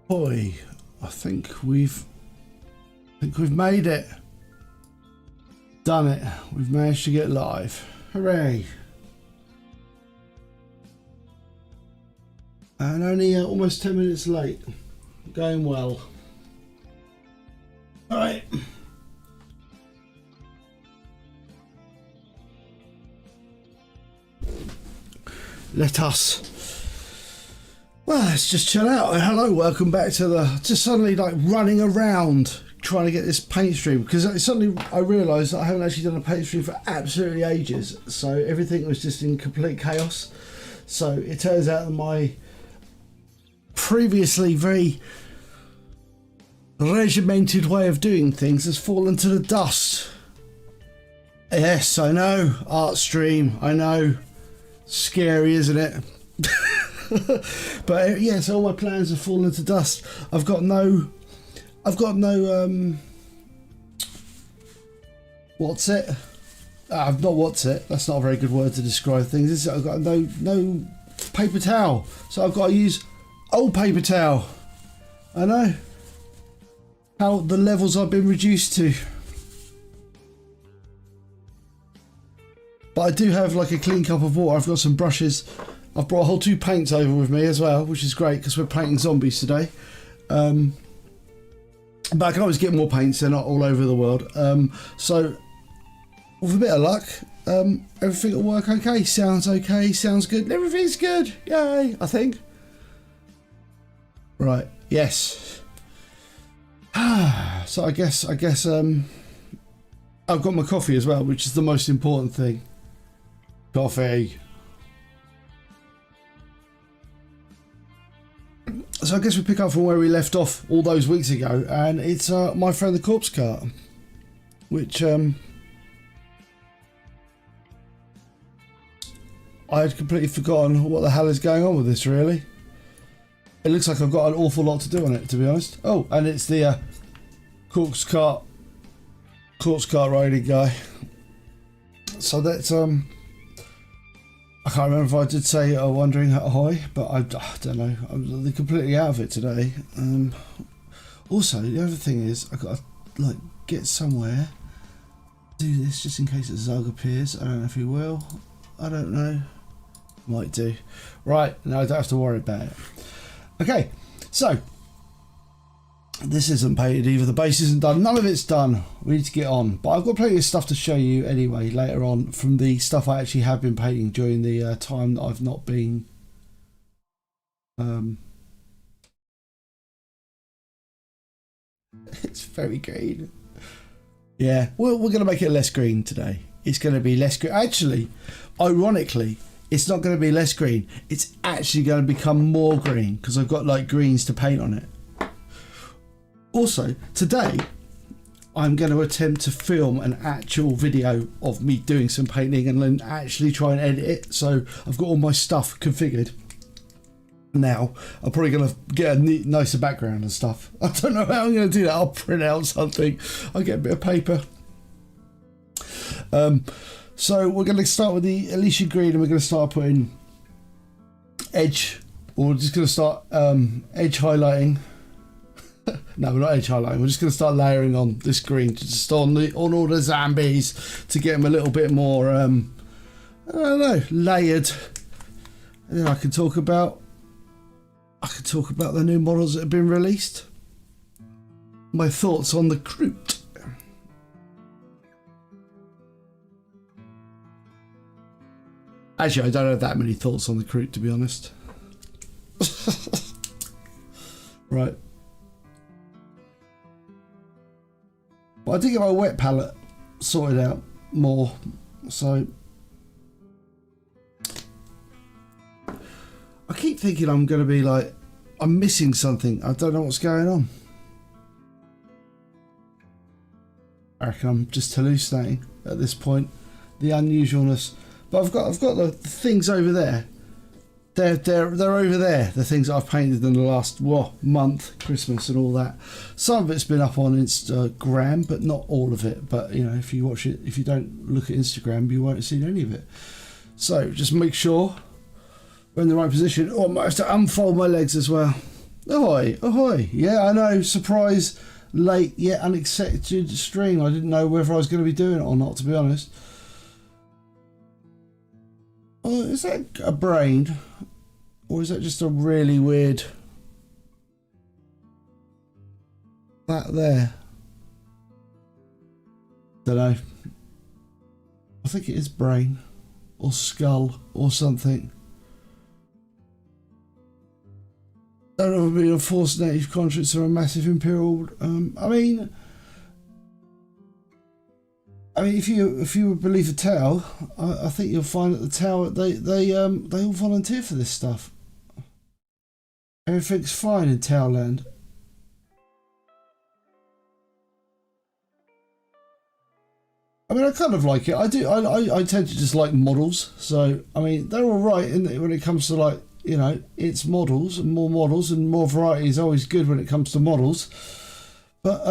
Boy, I think we've made it. Done it. We've managed to get live. Hooray. And only almost 10 minutes late. Going well. All right. Let us. Well, let's just chill out. Hello, welcome back to the. Just suddenly like running around trying to get this paint stream, because suddenly I realised that I haven't actually done a paint stream for absolutely ages. So everything was just in complete chaos. So it turns out that my previously very regimented way of doing things has fallen to the dust. Yes, I know. Art stream, I know. Scary, isn't it? But yes, all my plans have fallen to dust. I've got no what's it? Not what's it. That's not a very good word to describe things. I've got no paper towel, so I've got to use old paper towel. I know how the levels I've been reduced to. But I do have like a clean cup of water. I've got some brushes. I've brought a whole 2 paints over with me as well, which is great because we're painting zombies today. But I can always get more paints. They're not all over the world. So with a bit of luck, everything will work okay. Sounds okay. Sounds good. Everything's good. Yay! I think. Right. Yes. So I guess I've got my coffee as well, which is the most important thing. Coffee. So I guess we pick up from where we left off all those weeks ago, and it's my friend the corpse cart, which I had completely forgotten what the hell is going on with this. Really, it looks like I've got an awful lot to do on it, to be honest. Oh, and it's the corpse cart riding guy. So that's I can't remember if I did say wandering ahoy, but I don't know. I'm completely out of it today. Also, the other thing is I got to like get somewhere. Do this just in case a Zug appears. I don't know if he will. I don't know. Might do. Right, no, I don't have to worry about it. Okay, so this isn't painted either. The base isn't done. None of it's done. We need to get on. But I've got plenty of stuff to show you anyway later on from the stuff I actually have been painting during the time that I've not been. It's very green. Yeah, we're going to make it less green today. It's going to be less green. Actually, ironically, it's not going to be less green. It's actually going to become more green because I've got like greens to paint on it. Also, today I'm going to attempt to film an actual video of me doing some painting and then actually try and edit it. So I've got all my stuff configured. Now I'm probably going to get a nicer background and stuff. I don't know how I'm going to do that. I'll print out something. I'll get a bit of paper. So we're going to start with the Alicia Green, and we're going to start putting edge, or we're just going to start edge highlighting. No, we're not edge highlighting. We're just going to start layering on this green just on all the zombies to get them a little bit more, I don't know, layered. And then I can talk about the new models that have been released. My thoughts on the Groot. Actually, I don't have that many thoughts on the Groot, to be honest. Right. But I did get my wet palette sorted out more, so I keep thinking I'm going to be like, I'm missing something. I don't know what's going on. I reckon I'm just hallucinating at this point. The unusualness. But I've got the things over there. They're over there. The things I've painted in the last month, Christmas and all that. Some of it's been up on Instagram, but not all of it. But you know, if you watch it, if you don't look at Instagram, you won't see any of it. So just make sure we're in the right position. Oh, I might have to unfold my legs as well. Ahoy, ahoy. Yeah, I know. Surprise, late yet unexpected stream. I didn't know whether I was going to be doing it or not, to be honest. Oh, is that a brain? Or is that just a really weird... That there? Don't know. I think it is brain. Or skull. Or something. I don't know if being a forced native conscience or a massive imperial. I mean, if you believe the Tau, I think you'll find that the Tau they all volunteer for this stuff. Everything's fine in Tau land. I mean, I kind of like it. I do. I tend to just like models. So I mean, they're all right when it comes to, like, you know, it's models and more variety is always good when it comes to models. But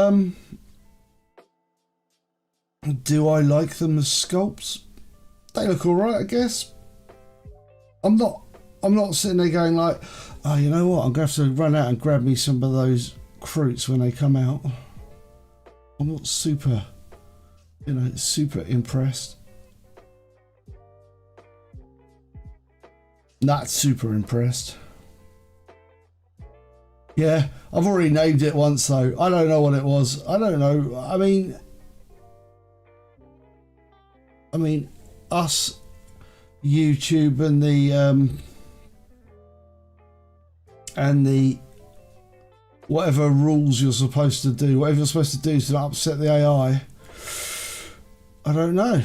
do I like them as sculpts? They look all right, I guess. I'm not sitting there going like, oh, you know what? I'm gonna have to run out and grab me some of those fruits when they come out. I'm not super, you know, super impressed. Not super impressed. Yeah, I've already named it once though. I don't know what it was. I don't know. I mean, us, YouTube, and the whatever rules you're supposed to do, whatever you're supposed to do to upset the AI. I don't know.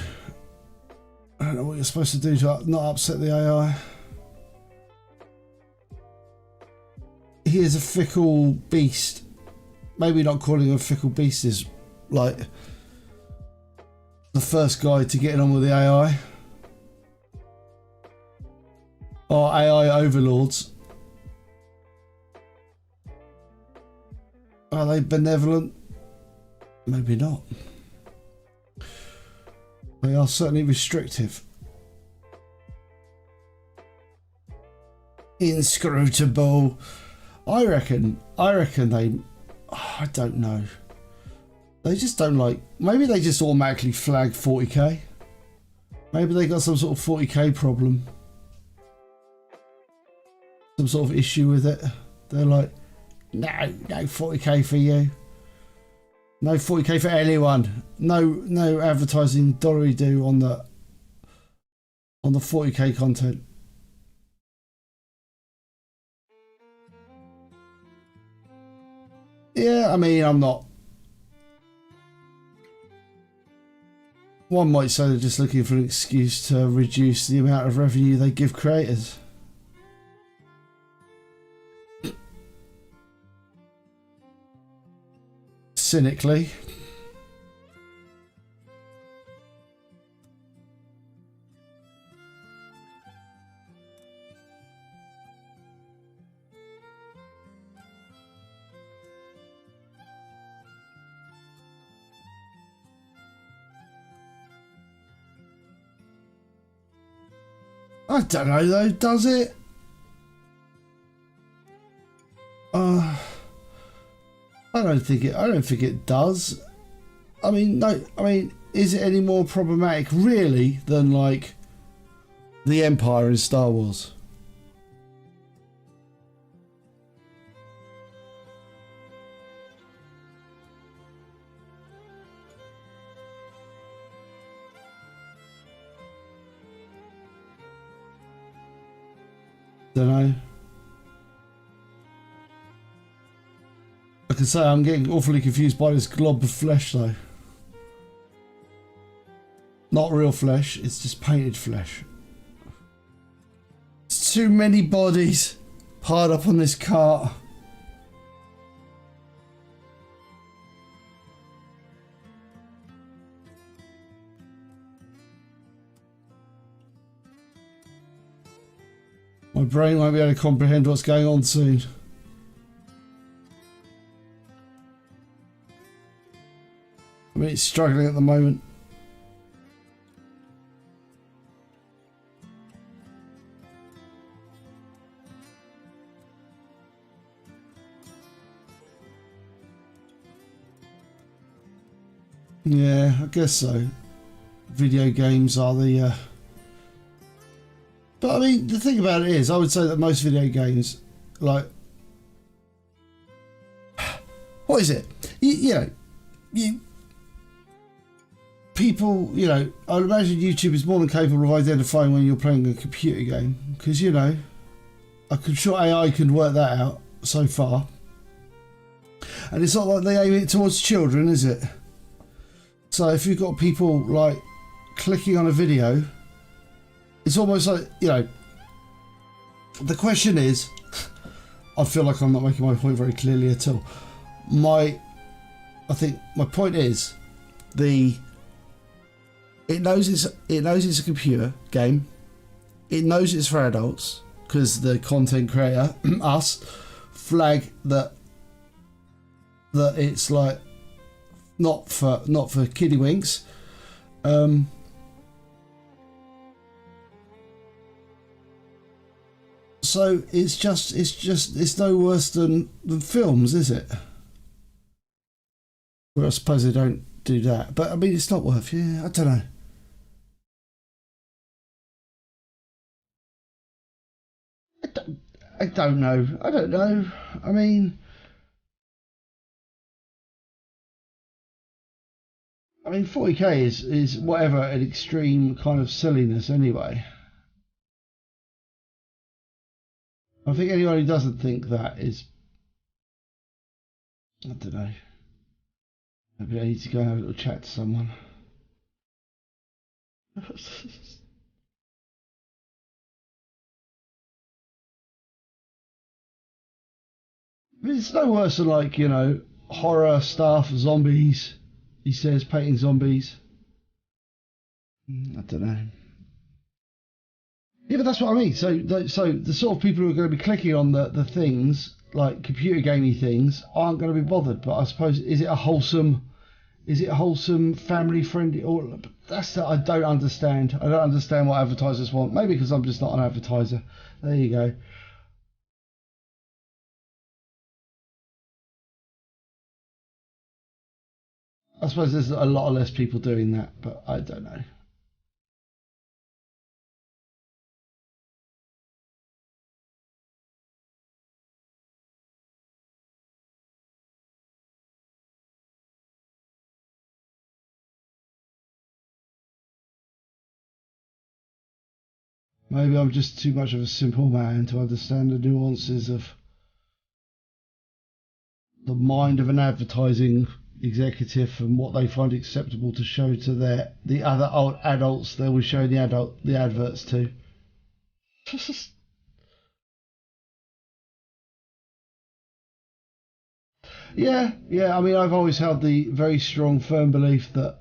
I don't know what you're supposed to do to not upset the AI. He is a fickle beast. Maybe not calling him a fickle beast is like the first guy to get on with the AI. Or AI overlords. Are they benevolent? Maybe not. They are certainly restrictive. Inscrutable. I reckon they, I don't know. They just don't like, maybe they just automatically flag 40k. Maybe they got some sort of 40k problem. Some sort of issue with it. They're like, no 40k for you. No 40k for anyone. No advertising dollary-do on the 40k content. Yeah, I mean, I'm not. One might say they're just looking for an excuse to reduce the amount of revenue they give creators. Cynically. I don't know though, does it? I don't think it does. I mean, no, I mean, is it any more problematic really than like the Empire in Star Wars? Don't know. I can say I'm getting awfully confused by this glob of flesh though. Not real flesh, it's just painted flesh. It's too many bodies piled up on this cart. My brain won't be able to comprehend what's going on soon. I mean, it's struggling at the moment. Yeah, I guess so. Video games are the... But I mean, the thing about it is, I would say that most video games, like... What is it? People, I'd imagine YouTube is more than capable of identifying when you're playing a computer game. Because, I'm sure AI can work that out so far. And it's not like they aim it towards children, is it? So if you've got people, like, clicking on a video, it's almost like, the question is, I feel like I'm not making my point very clearly at all. I think my point is, it knows it's a computer game. It knows it's for adults because the content creator, us, flag that it's like not for kiddywinks. So it's no worse than films, is it? Well, I suppose they don't do that, but I mean, it's not worth. Yeah, I don't know. I don't know. I mean, 40k is whatever an extreme kind of silliness anyway. I think anyone who doesn't think that is, I don't know. Maybe I need to go and have a little chat to someone. It's no worse than, like, horror stuff, zombies. He says painting zombies. I don't know. Yeah, but that's what I mean. So the sort of people who are going to be clicking on the things, like computer gamey things, aren't going to be bothered. But I suppose, is it a wholesome, family friendly? Or that's that I don't understand. I don't understand what advertisers want. Maybe because I'm just not an advertiser. There you go. I suppose there's a lot less people doing that, but I don't know. Maybe I'm just too much of a simple man to understand the nuances of the mind of an advertising executive and what they find acceptable to show to the other old adults they will show the adverts to. Yeah. I mean, I've always held the very strong, firm belief that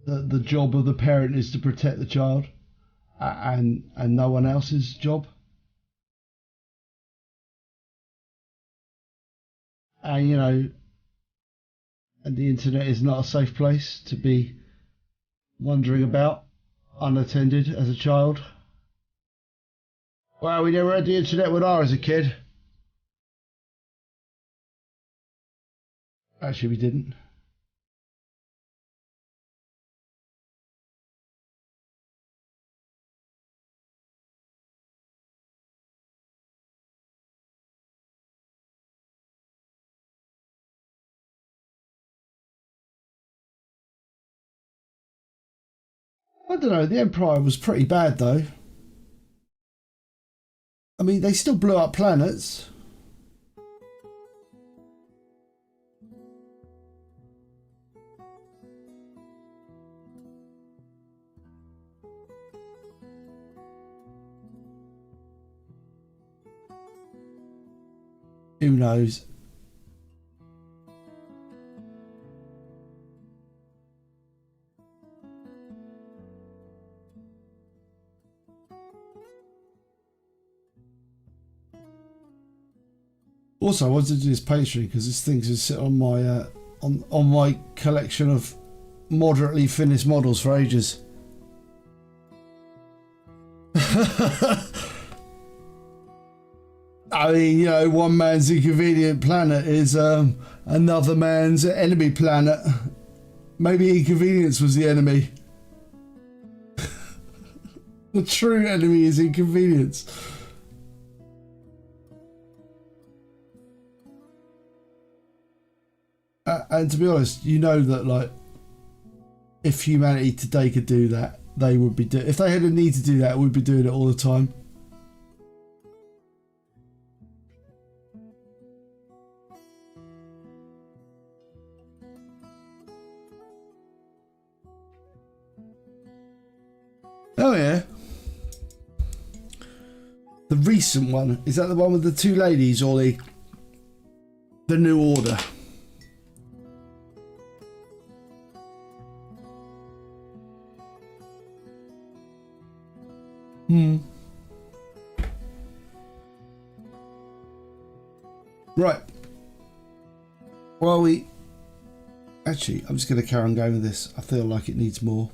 the job of the parent is to protect the child, and no one else's job. And and the internet is not a safe place to be wandering about unattended as a child. Well, we never had the internet when I was a kid. Actually, we didn't. I don't know, the Empire was pretty bad though. I mean, they still blew up planets. Who knows? Also, I wanted to do this pastry because this thing's just sit on my on my collection of moderately finished models for ages. I mean, you know, one man's inconvenient planet is another man's enemy planet. Maybe inconvenience was the enemy. The true enemy is inconvenience. And to be honest, you know that, like, if humanity today could do that, they would be if they had a need to do that, we'd be doing it all the time. Oh yeah. The recent one, is that the one with the two ladies or the New Order? Right. Well, actually, I'm just going to carry on going with this. I feel like it needs more.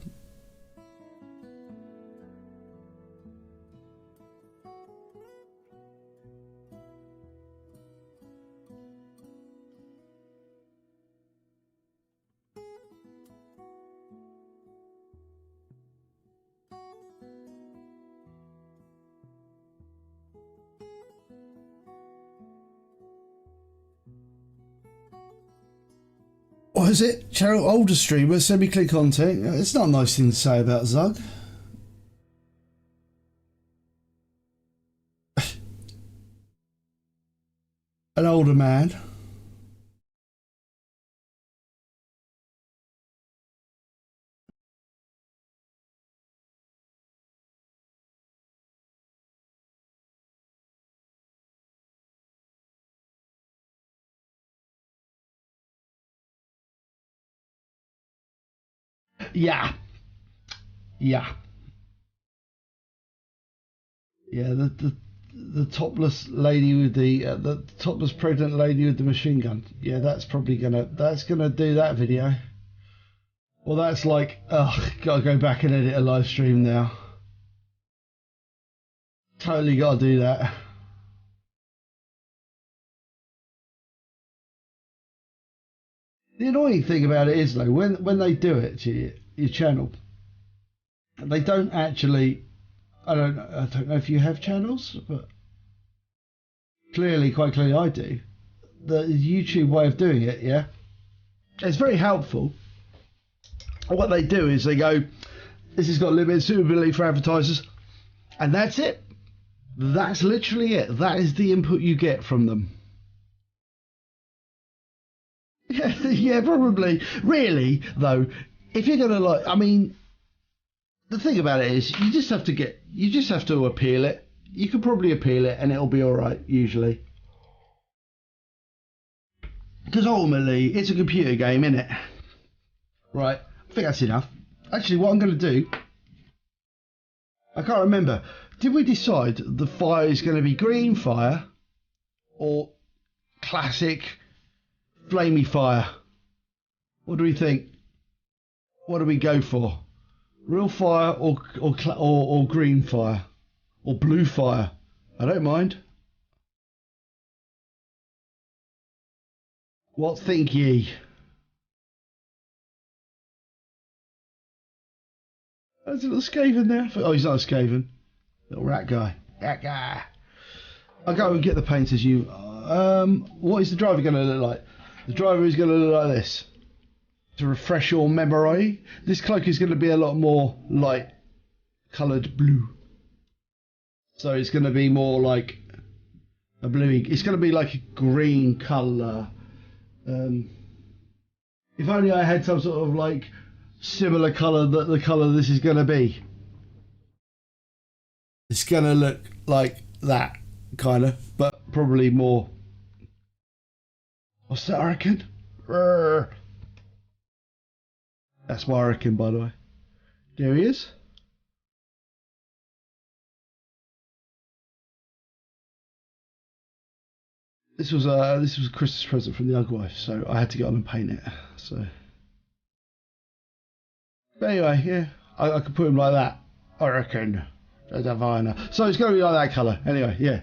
What is it? Channel older streamers send me click content. It's not a nice thing to say about Zug. An older man. Yeah. Yeah. Yeah, the topless lady with the topless pregnant lady with the machine gun. Yeah, that's probably gonna do that video. Well, that's like, ugh, gotta go back and edit a live stream now. Totally gotta do that. The annoying thing about it is though, when they do it to your channel, they don't actually. I don't know if you have channels, but quite clearly I do. The YouTube way of doing it, yeah, it's very helpful. What they do is they go, this has got limited suitability for advertisers, and that's it. That's literally it. That is the input you get from them. Yeah, probably. Really, though, if you're gonna like, I mean, the thing about it is, you just have to appeal it. You can probably appeal it, and it'll be all right usually. Because ultimately, it's a computer game, isn't it? Right. I think that's enough. Actually, what I'm going to do, I can't remember. Did we decide the fire is going to be green fire or classic flamey fire? What do we think? What do we go for? Real fire or green fire or blue fire? I don't mind. What think ye? There's a little Skaven there. Oh, he's not a Skaven. Little rat guy. That guy. I'll go and get the paint as you. What is the driver going to look like? The driver is going to look like this. To refresh your memory, this cloak is going to be a lot more light coloured blue. So it's going to be more like a bluey. It's going to be like a green colour. If only I had some sort of like similar colour that the colour this is going to be. It's going to look like that, kind of, but probably more. What's that, I reckon? That's my reckon, by the way. There he is. This was a Christmas present from the Ugg wife, so I had to get on and paint it. So, but anyway, yeah, I could put him like that. I reckon. As a viner. So it's going to be like that colour. Anyway, yeah.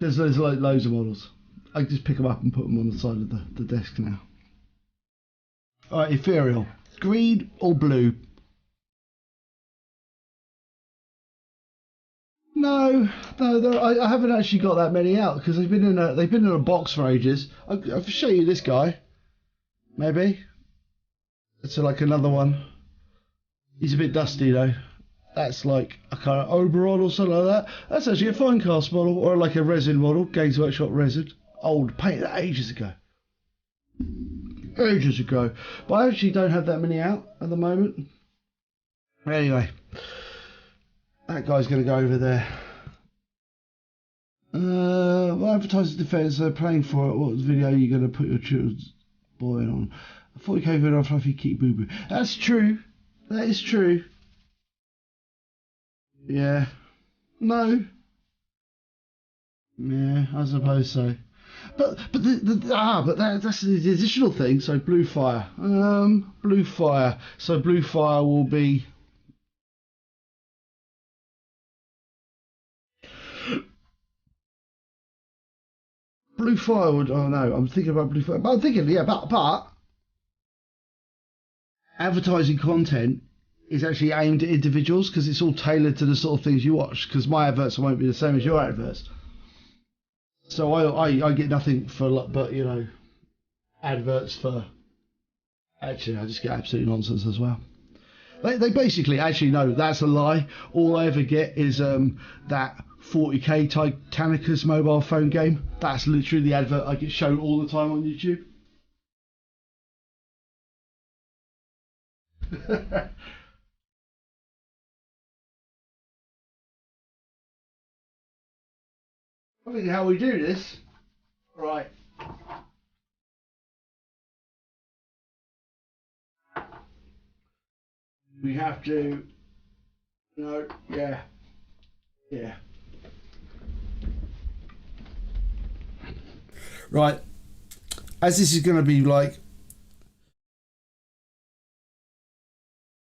There's like loads of models. I can just pick them up and put them on the side of the desk now. Alright, ethereal. Green or blue? No, I haven't actually got that many out because they've been in a box for ages. I'll show you this guy. Maybe. It's like another one. He's a bit dusty though. That's like a kind of Oberon or something like that. That's actually a fine cast model or like a resin model, Games Workshop resin. Old, painted ages ago. Ages ago. But I actually don't have that many out at the moment. Anyway. That guy's going to go over there. Well, advertising defence, they're paying for it. What video are you going to put your children's boy on? A 40k video on Fluffy Keep Boo Boo. That's true. That is true. Yeah. No. Yeah, I suppose so. But that's the additional thing. So blue fire. Blue fire. So blue fire will be. Blue fire would. Oh no, I'm thinking about blue fire. But I'm thinking, yeah, but advertising content is actually aimed at individuals because it's all tailored to the sort of things you watch. Because my adverts won't be the same as your adverts. So I get nothing for, but you know, adverts for. Actually, I just get absolute nonsense as well. They basically actually no, that's a lie. All I ever get is that 40k Titanicus mobile phone game. That's literally the advert I get shown all the time on YouTube. I think how we do this, right? We have to. No, yeah. Right. As this is going to be like,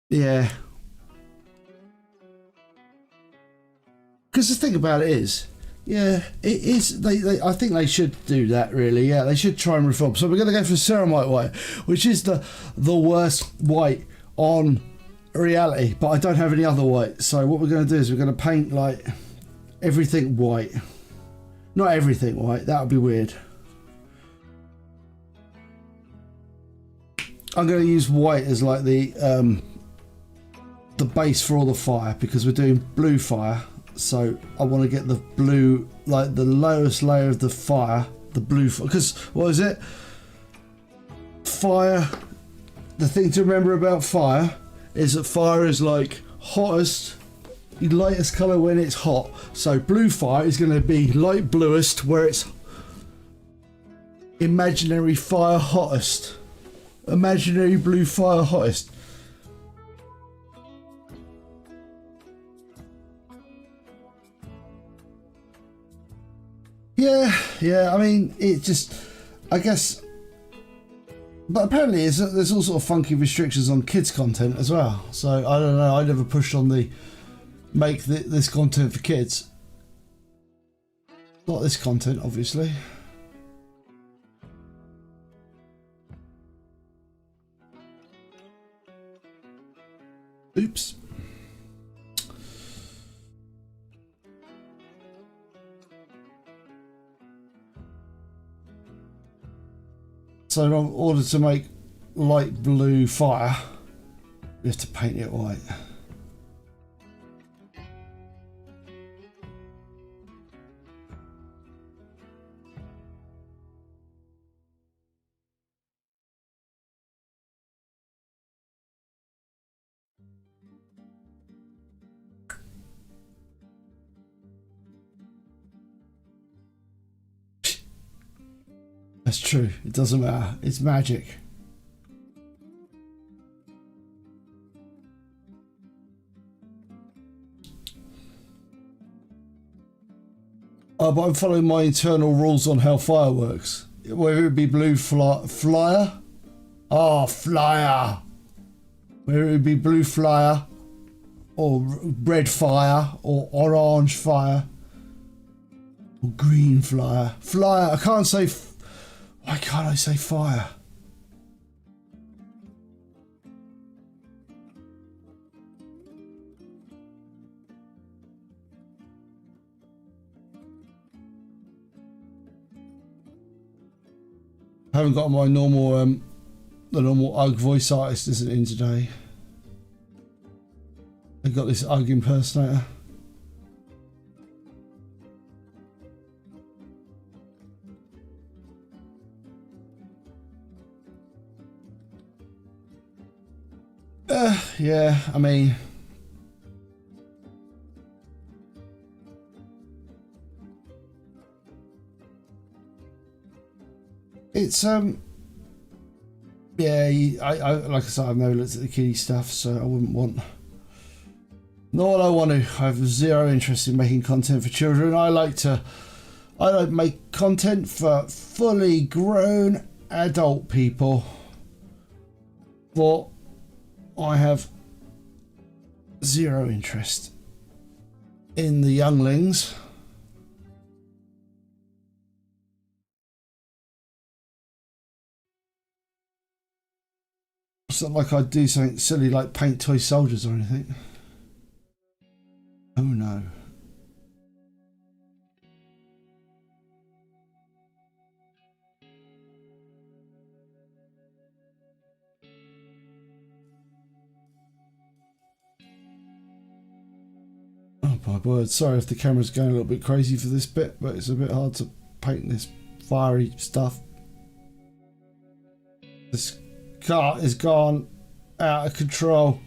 yeah. Because the thing about it is, yeah, it is. I think they should do that. Really, yeah, they should try and reform. So we're going to go for ceramite white, which is the worst white on reality. But I don't have any other white. So what we're going to do is we're going to paint like everything white. Not everything white. That would be weird. I'm going to use white as like the base for all the fire because we're doing blue fire. So I want to get the blue, like the lowest layer of the fire, the blue, because what is it? Fire, the thing to remember about fire is that fire is like hottest, lightest colour when it's hot. So blue fire is going to be light bluest where it's imaginary fire hottest. Imaginary blue fire hottest. Yeah, I mean, it just, I guess, but apparently there's all sort of funky restrictions on kids content as well. So I don't know, I never pushed on the make this content for kids. Not this content, obviously. Oops. So in order to make light blue fire, we have to paint it white. That's true. It doesn't matter. It's magic. But I'm following my internal rules on how fire works. Whether it be blue flyer. Oh, flyer. Whether it be blue flyer or red fire or orange fire. Or green flyer. Flyer. I can't say... Why can't I say fire? I haven't got my normal, the normal UGG voice artist isn't in today. I got this UGG impersonator. Yeah, I mean... It's, yeah, I like I said, I've never looked at the kiddie stuff, so I wouldn't want... Not what I want to. I have zero interest in making content for children. I don't make content for fully grown adult people. But I have zero interest in the younglings. It's not like I'd do something silly like paint toy soldiers or anything. Oh no. Oh my word, sorry if the camera's going a little bit crazy for this bit, but it's a bit hard to paint this fiery stuff. This car is gone out of control.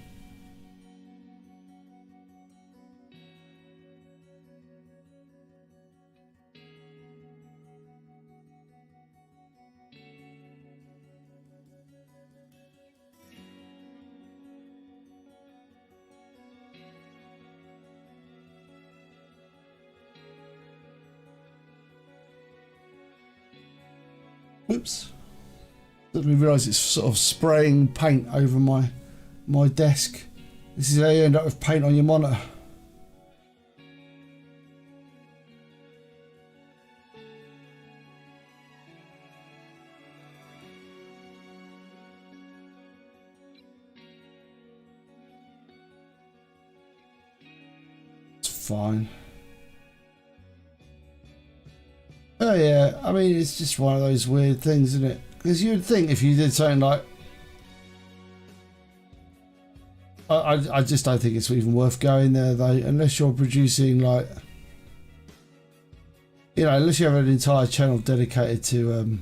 Oops. Didn't realise it's sort of spraying paint over my desk. This is how you end up with paint on your monitor. It's fine. Oh yeah, I mean, it's just one of those weird things, isn't it? Because you'd think if you did something like... I just don't think it's even worth going there, though, unless you're producing, like... You know, unless you have an entire channel dedicated to,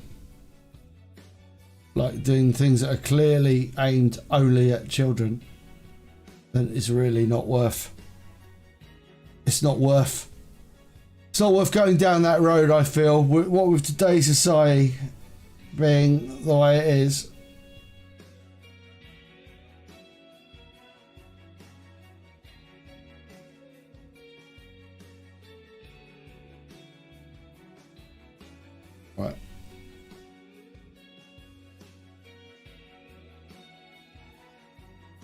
like, doing things that are clearly aimed only at children, then it's really not worth... It's not worth going down that road, I feel. What with today's society being the way it is. Right.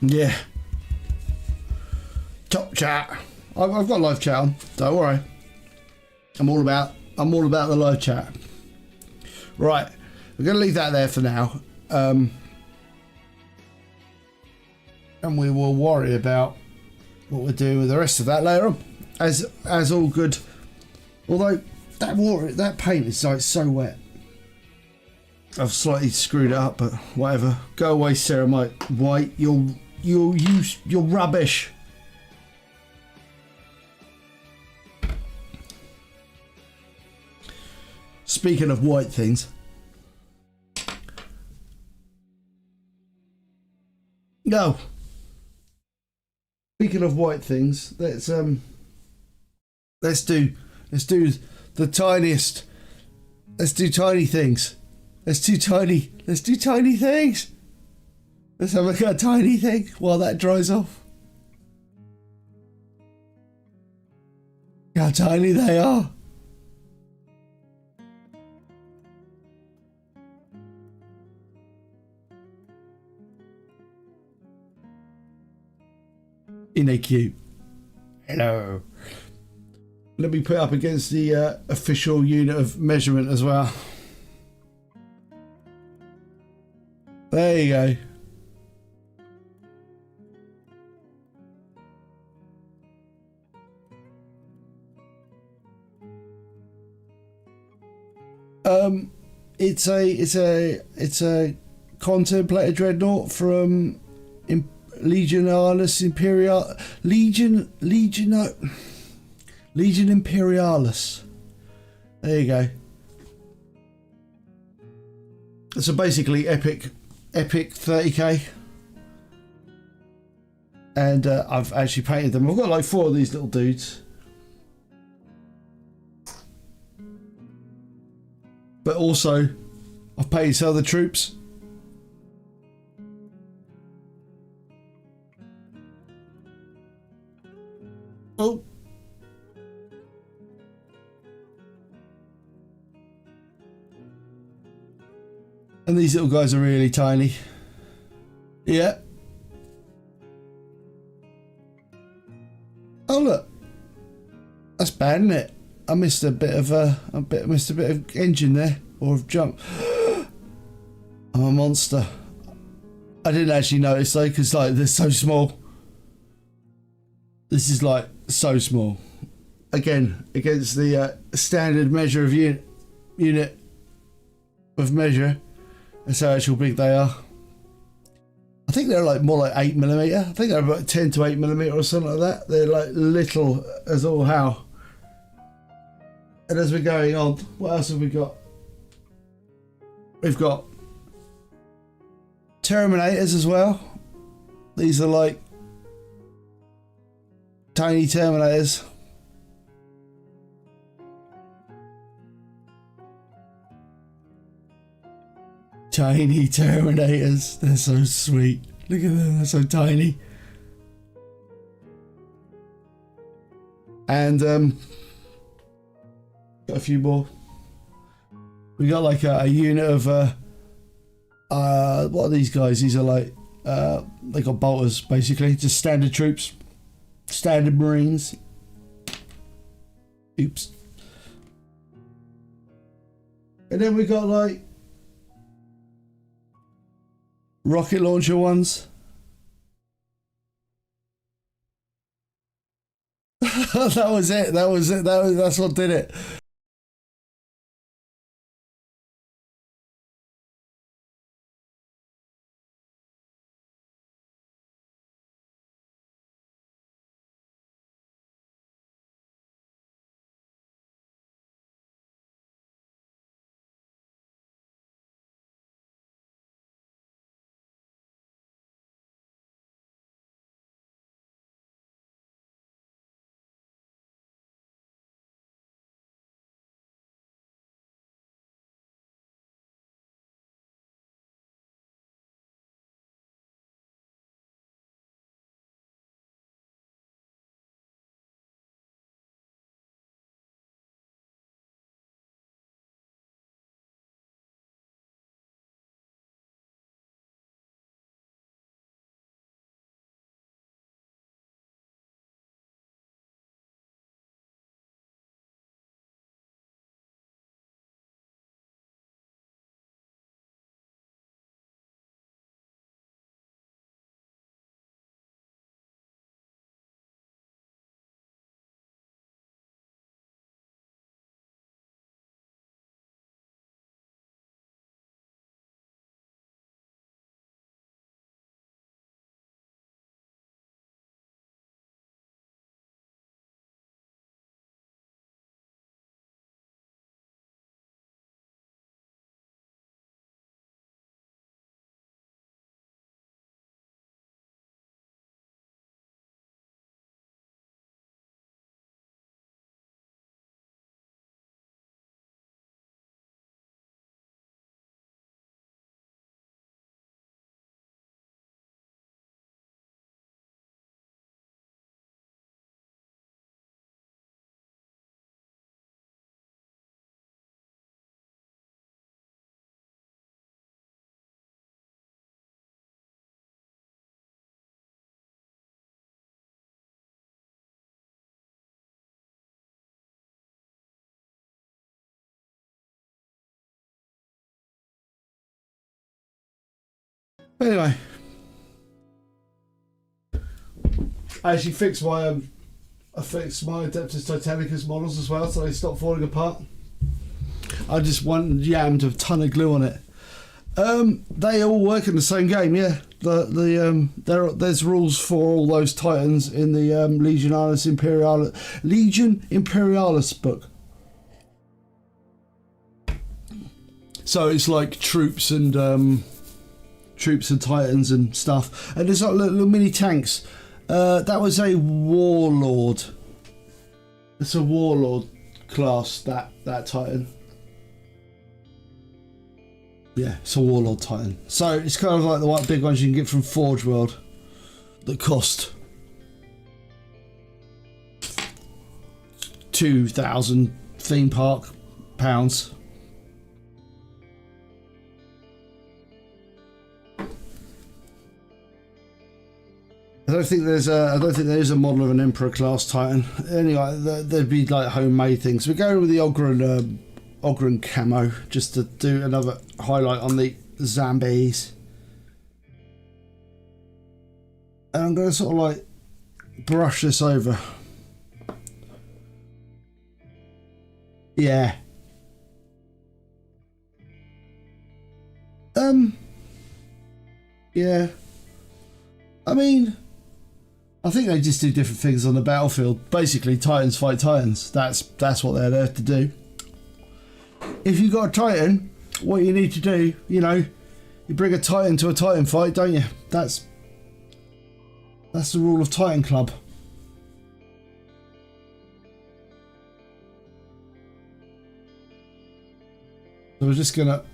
Yeah. Top chat. I've got live chat on, don't worry. I'm all about the live chat. Right, we're going to leave that there for now, and we will worry about what we're doing with the rest of that later on, as all good. Although that paint is like so wet. I've slightly screwed it up, but whatever. Go away, Sarah White. You're rubbish. Speaking of white things, no. Speaking of white things, let's do the tiniest. Let's do tiny things. Let's do tiny things. Let's have a look at a tiny thing while that dries off. How tiny they are. Isn't they cute? Hello. Let me put it up against the official unit of measurement as well. There you go. It's a contemplator dreadnought from Legionalis Legion Imperialis. There you go. So basically epic 30k. And I've actually painted them. I've got like 4 of these little dudes. But also, I've painted some of the troops. Oh. And these little guys are really tiny. Yeah. Oh look. That's bad, isn't it? I missed a bit of engine there, or of jump. I'm a monster. I didn't actually notice though, because like they're so small. This is like so small. Again, against the standard measure of unit of measure. That's how actual big they are. I think they're like more like 8mm. I think they're about 10 to 8mm or something like that. They're like little as all how. And as we're going on, what else have we got? We've got Terminators as well. These are like tiny Terminators. Tiny Terminators. They're so sweet. Look at them, they're so tiny. And got a few more. We got like a unit of what are these guys? These are like they got bolters basically, just standard troops, standard Marines. Oops. And then we got like rocket launcher ones. That was it. That's what did it. Anyway, I actually fixed my Adeptus Titanicus models as well, so they stop falling apart. I just yammed a ton of glue on it. They all work in the same game, yeah. There's rules for all those Titans in the Legion Imperialis book. So it's like troops and Titans and stuff, and there's like little mini tanks. That was a warlord. It's a warlord class, that Titan. Yeah, it's a warlord Titan. So it's kind of like the white big ones you can get from Forge World that cost 2,000 theme park pounds. I don't think there is a model of an Emperor class Titan. Anyway, there'd be like homemade things. We're going with the Ogren camo just to do another highlight on the zombies. And I'm going to sort of like brush this over. Yeah. Yeah. I mean, I think they just do different things on the battlefield. Basically, Titans fight Titans. That's what they're there to do. If you've got a Titan, what you need to do, you know, you bring a Titan to a Titan fight, don't you? That's the rule of Titan Club. So we're just gonna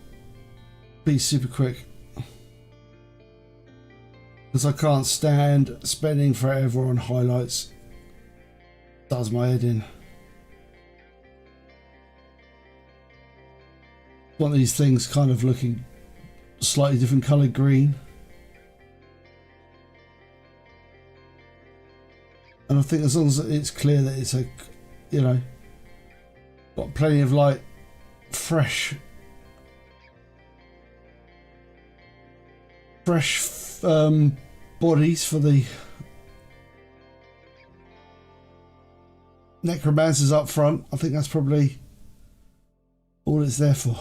be super quick, because I can't stand spending forever on highlights. Does my head in. Want these things kind of looking slightly different coloured green. And I think as long as it's clear that it's a, you know, got plenty of light, fresh bodies for the necromancers up front, I think that's probably all it's there for.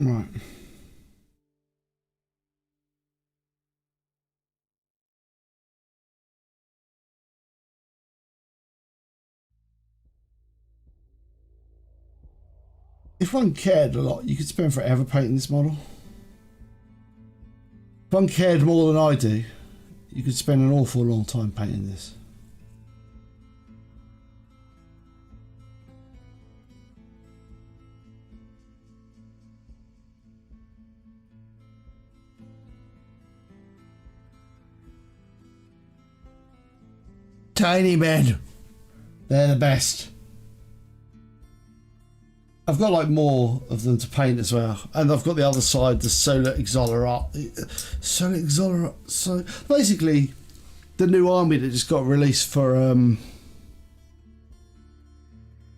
Right. If one cared a lot, you could spend forever painting this model. If one cared more than I do, you could spend an awful long time painting this. Tiny men, they're the best. I've got like more of them to paint as well, and I've got the other side, the Solar Exolarate. So basically, the new army that just got released for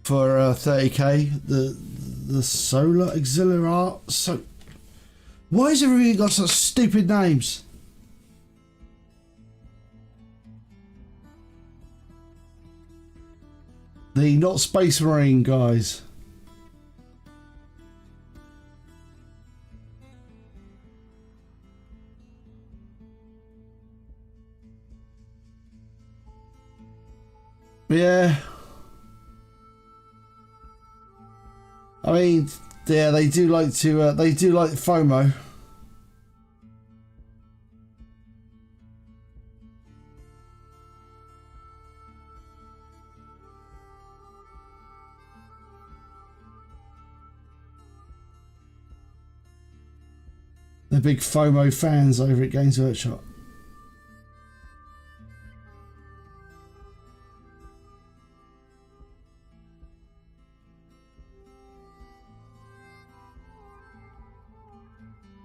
30k, the Solar Exolarate. So why has everything got such stupid names? The not Space Marine guys. Yeah. I mean, yeah, they do like to. They do like FOMO. They're big FOMO fans over at Games Workshop.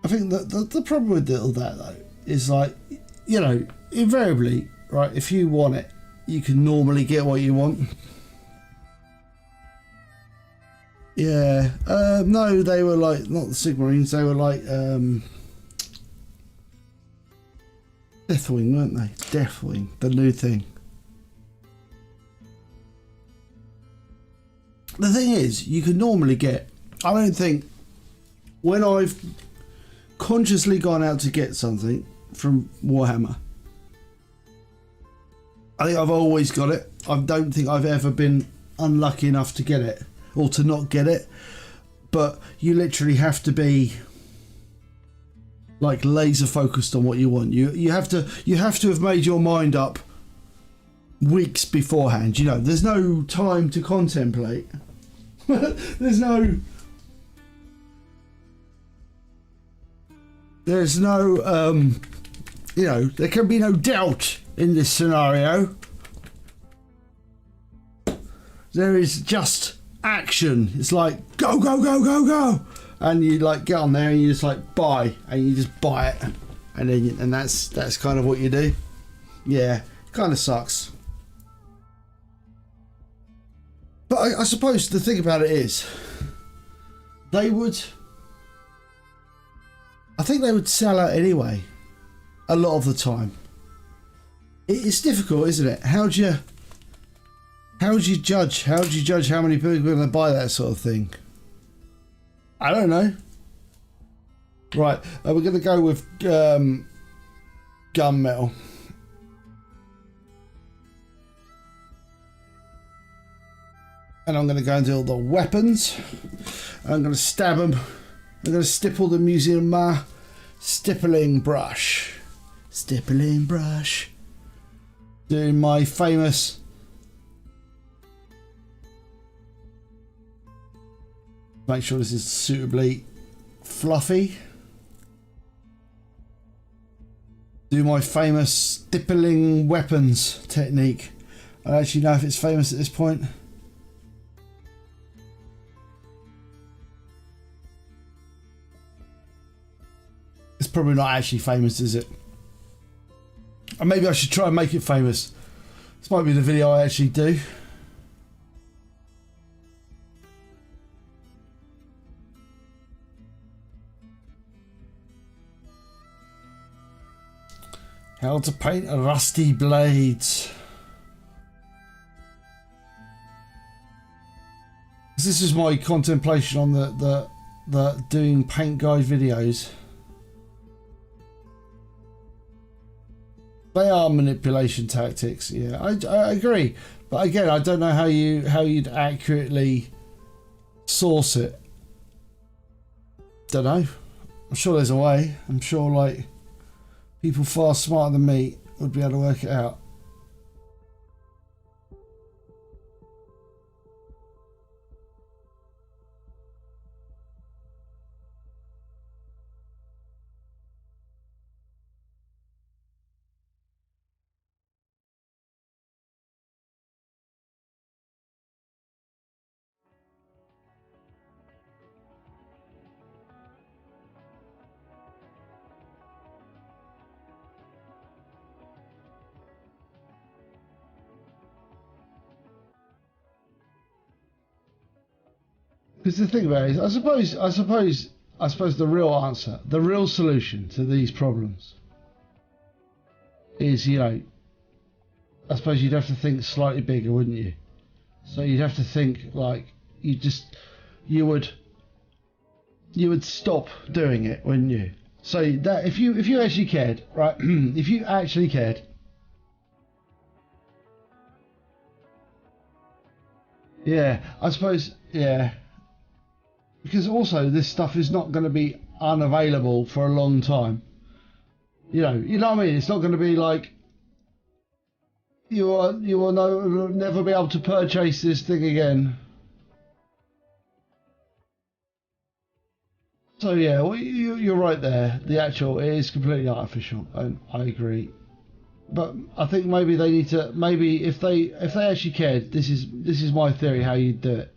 I think that the problem with all that though is, like, you know, invariably, right, if you want it, you can normally get what you want. Yeah. No, they were like, not the Sigmarines, they were like Deathwing, weren't they? Deathwing, the new thing. The thing is, you can normally get, I don't think, when I've consciously gone out to get something from Warhammer, I think I've always got it. I don't think I've ever been unlucky enough to get it or to not get it. But you literally have to be like laser focused on what you want. You have to have made your mind up weeks beforehand. You know, there's no time to contemplate. There's no you know, there can be no doubt in this scenario. There is just action. It's like go, go, go, go, go, and you like get on there and you just like buy, and you just buy it, and then and that's kind of what you do. Yeah, kind of sucks. But I suppose the thing about it is, I think they would sell out anyway, a lot of the time. It's difficult, isn't it? How do you judge? How do you judge how many people are going to buy that sort of thing? I don't know. Right, we're going to go with gunmetal. And I'm going to go and do all the weapons. And I'm going to stab them. I'm going to stipple the museum stippling brush. Stippling brush. Doing my famous make sure this is suitably fluffy. Do my famous stippling weapons technique. I don't actually know if it's famous at this point. It's probably not actually famous, is it? And maybe I should try and make it famous. This might be the video I actually do. How to paint rusty blades. This is my contemplation on the doing paint guide videos. They are manipulation tactics, yeah. I agree, but again, I don't know how you'd accurately source it. Don't know. I'm sure there's a way. I'm sure like people far smarter than me would be able to work it out. Because the thing about it is, I suppose the real answer, the real solution to these problems is, you know, I suppose you'd have to think slightly bigger, wouldn't you? So you'd have to think like you would stop doing it, wouldn't you? So that if you actually cared, right? If you actually cared, yeah, I suppose, yeah. Because also this stuff is not going to be unavailable for a long time. You know what I mean. It's not going to be like you will never be able to purchase this thing again. So yeah, well, you're right there. The actual it is completely artificial, and I agree. But I think maybe they need to maybe if they actually cared. This is my theory how you'd do it.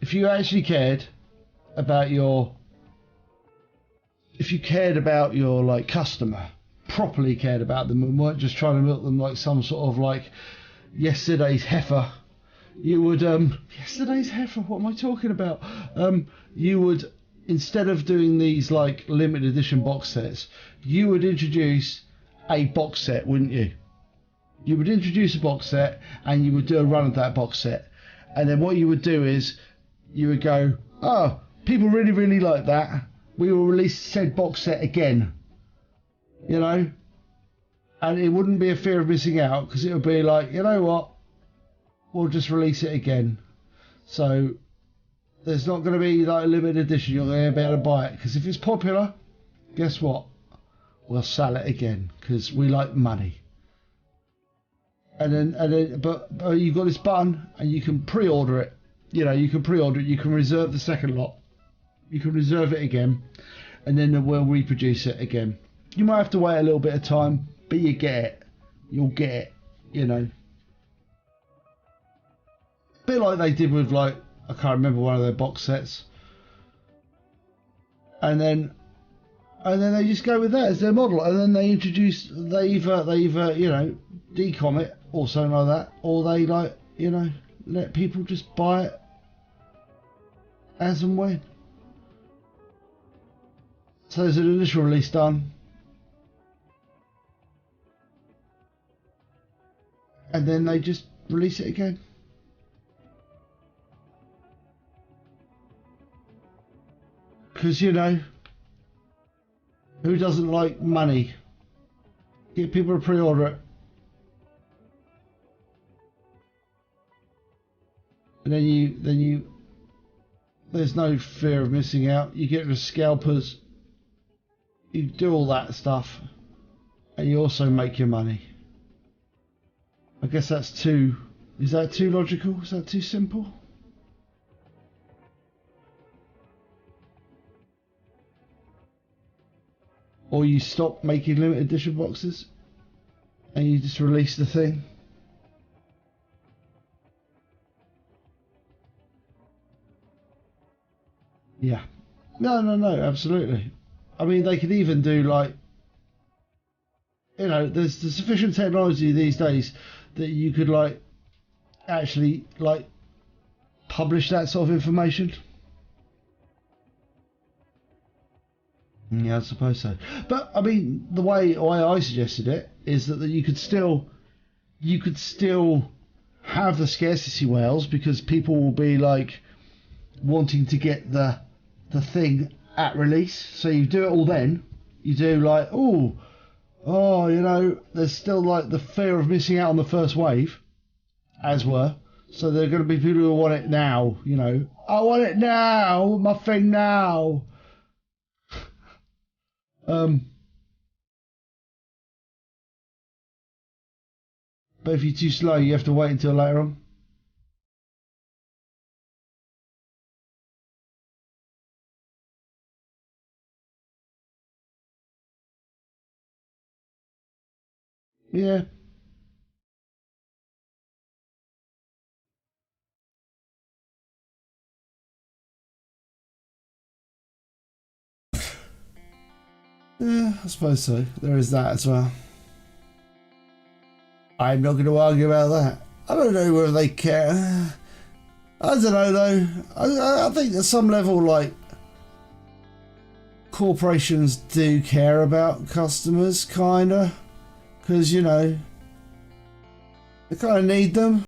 If you actually cared about your if you cared about your like customer, properly cared about them and weren't just trying to milk them like some sort of like yesterday's heifer, you would yesterday's heifer, what am I talking about? You would, instead of doing these like limited edition box sets, you would introduce a box set, wouldn't you? You would introduce a box set and you would do a run of that box set, and then what you would do is you would go, oh, people really, really like that. We will release said box set again. You know? And it wouldn't be a fear of missing out, because it would be like, you know what? We'll just release it again. So there's not going to be like a limited edition. You're going to be able to buy it, because if it's popular, guess what? We'll sell it again, because we like money. But you've got this button, and you can pre-order it. You know, you can pre-order it. You can reserve the second lot. You can reserve it again, and then we'll reproduce it again. You might have to wait a little bit of time, but you get it. You'll get it. You know. A bit like they did with like, I can't remember one of their box sets. And then they just go with that as their model, and then they introduce they either you know, decom it or something like that, or they like, you know, let people just buy it as and when. So there's an initial release done, and then they just release it again. Because, you know, who doesn't like money? Get people to pre-order it. And then you there's no fear of missing out. You get the scalpers. You do all that stuff, and you also make your money. I guess that's too... Is that too logical? Is that too simple? Or you stop making limited edition boxes, and you just release the thing. Yeah. No, absolutely. I mean, they could even do like, you know, there's the sufficient technology these days that you could like actually like publish that sort of information. Yeah, I suppose so. But I mean, the way I suggested it is that you could still have the scarcity whales, because people will be like wanting to get the thing at release. So you do it all then. You do like, oh, you know, there's still like the fear of missing out on the first wave, as were. So there are going to be people who want it now. You know, I want it now, my thing now. But if you're too slow, you have to wait until later on. Yeah. Yeah, I suppose so. There is that as well. I'm not going to argue about that. I don't know whether they care. I don't know though. I think at some level, like, corporations do care about customers, kinda, because, you know, they kind of need them.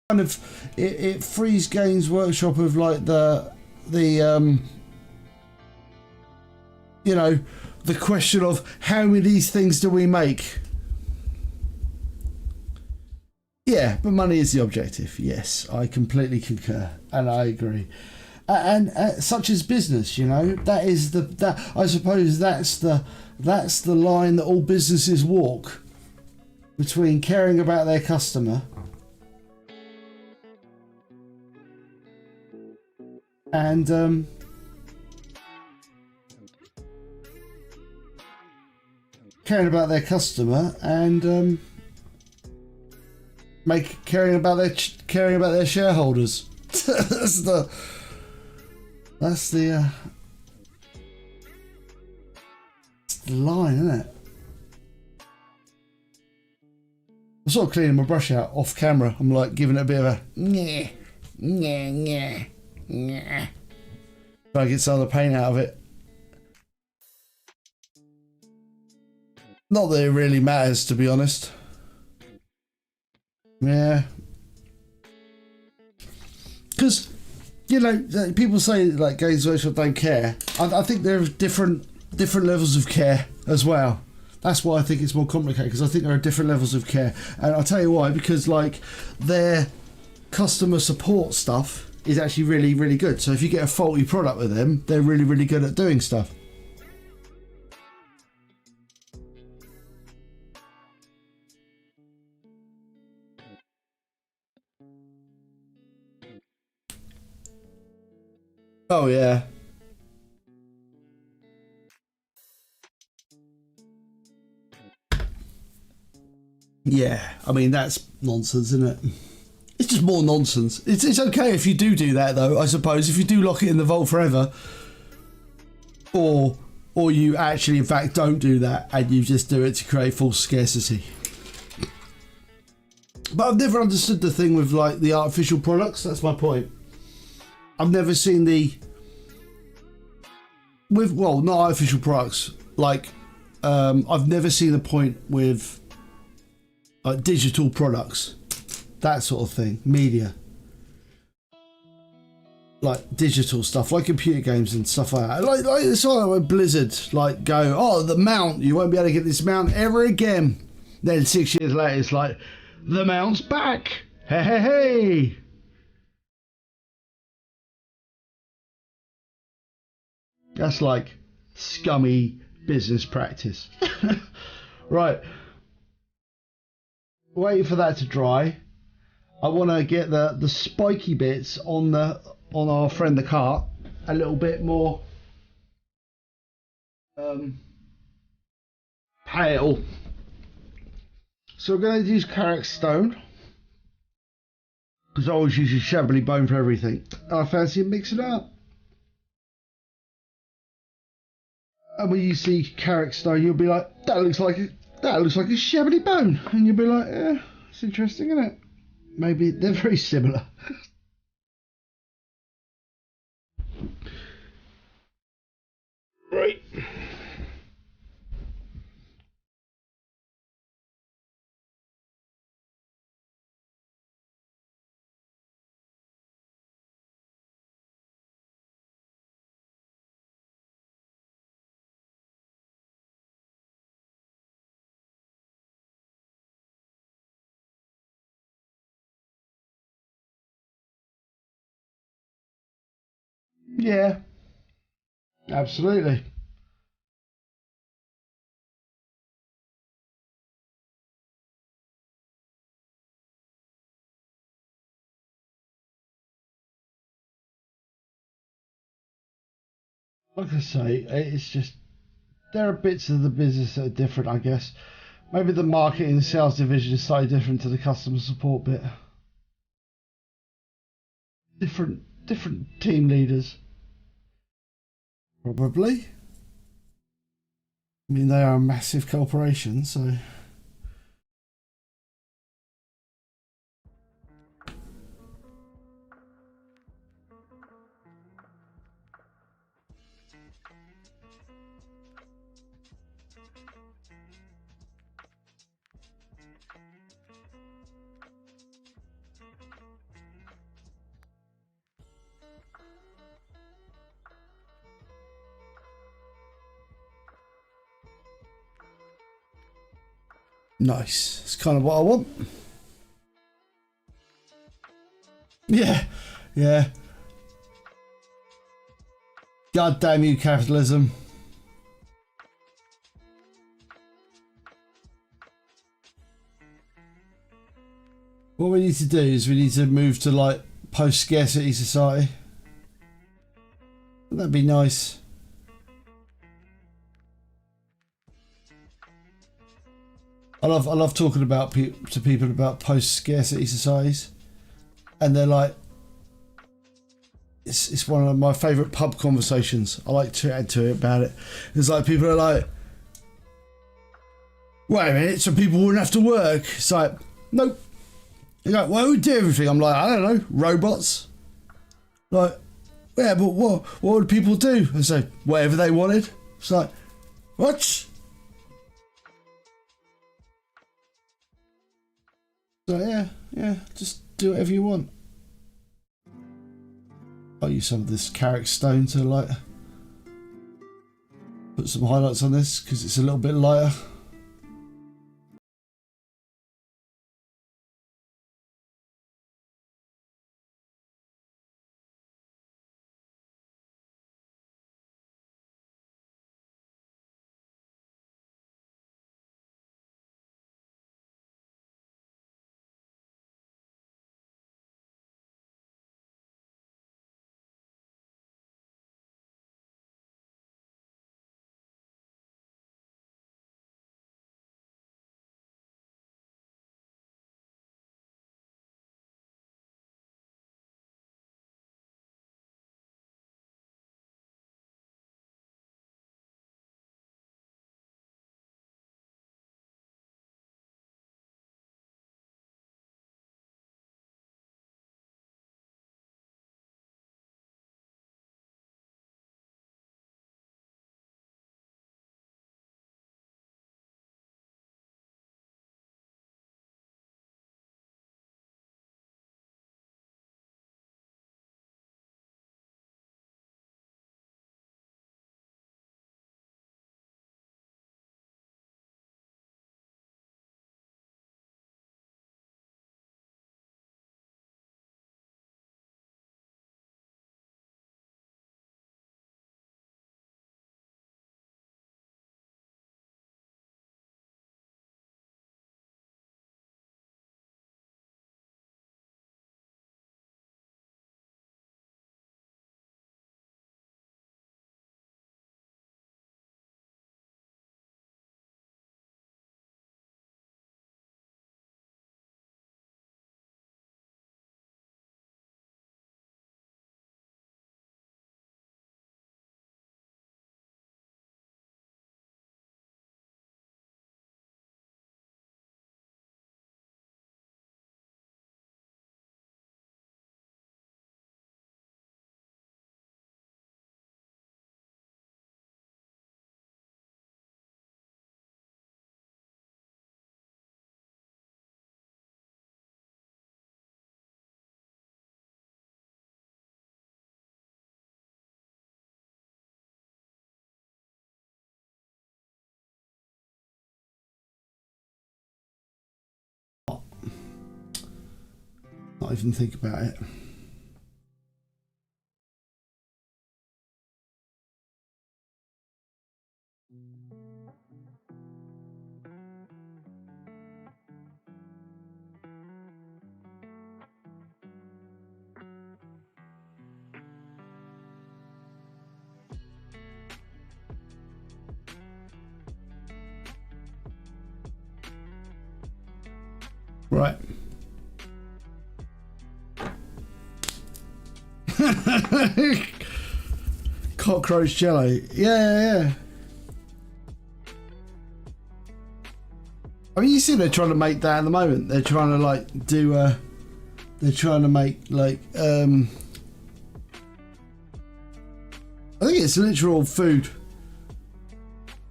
kind of it frees Games Workshop of like the you know, the question of how many of these things do we make. Yeah, but money is the objective. Yes, I completely concur and I agree. And such as business, you know, that is that I suppose that's the line that all businesses walk between caring about their customer and caring about their customer and caring about their shareholders. that's the line, isn't it? I'm sort of cleaning my brush out off camera. I'm like giving it a bit of a trying to get some of the paint out of it. Not that it really matters, to be honest. Yeah. Because, you know, people say like Games Workshop don't care. I think there are different levels of care as well. That's why I think it's more complicated, because I think there are different levels of care. And I'll tell you why, because like their customer support stuff is actually really, really good. So if you get a faulty product with them, they're really, really good at doing stuff. Oh yeah. Yeah, I mean that's nonsense, isn't it? It's just more nonsense. It's okay if you do that though, I suppose, if you do lock it in the vault forever, or you actually in fact don't do that and you just do it to create false scarcity. But I've never understood the thing with like the artificial products. That's my point. I've never seen not artificial products. Like I've never seen the point with digital products, that sort of thing, media, like digital stuff, like computer games and stuff like that. Like it's all like when Blizzard like go, oh, the mount, you won't be able to get this mount ever again. Then 6 years later, it's like the mount's back. Hey, hey, hey. That's like scummy business practice. Right. Waiting for that to dry. I want to get the spiky bits on our friend the cart a little bit more pale. So we're going to use Carrick stone, because I always use a shabbly bone for everything. I fancy mixing it up. And when you see Carrick stone, you'll be like, that looks like a shabbly bone, and you'll be like, yeah, it's interesting, isn't it? Maybe they're very similar. Right. Yeah, absolutely. Like I say, it's just there are bits of the business that are different, I guess. Maybe the marketing and sales division is slightly different to the customer support bit. Different team leaders. Probably. I mean, they are a massive corporation, so. Nice. It's kind of what I want. Yeah, yeah. God damn you, capitalism. What we need to do is we need to move to like post-scarcity society. That'd be nice. I love talking about to people about post-scarcity societies, and they're like, it's one of my favourite pub conversations. I like to add to it about it. It's like people are like, wait a minute, so people wouldn't have to work. It's like, nope. You're like, well, we do everything. I'm like, I don't know, robots. Like, yeah, but what would people do? I say, whatever they wanted. It's like, what? So yeah, just do whatever you want. I'll use some of this carrot stone to like put some highlights on this because it's a little bit lighter. Not even think about it. Right. Cockroach jello. Yeah. I mean, you see they're trying to make that at the moment. They're trying to like do they're trying to make like I think it's literal food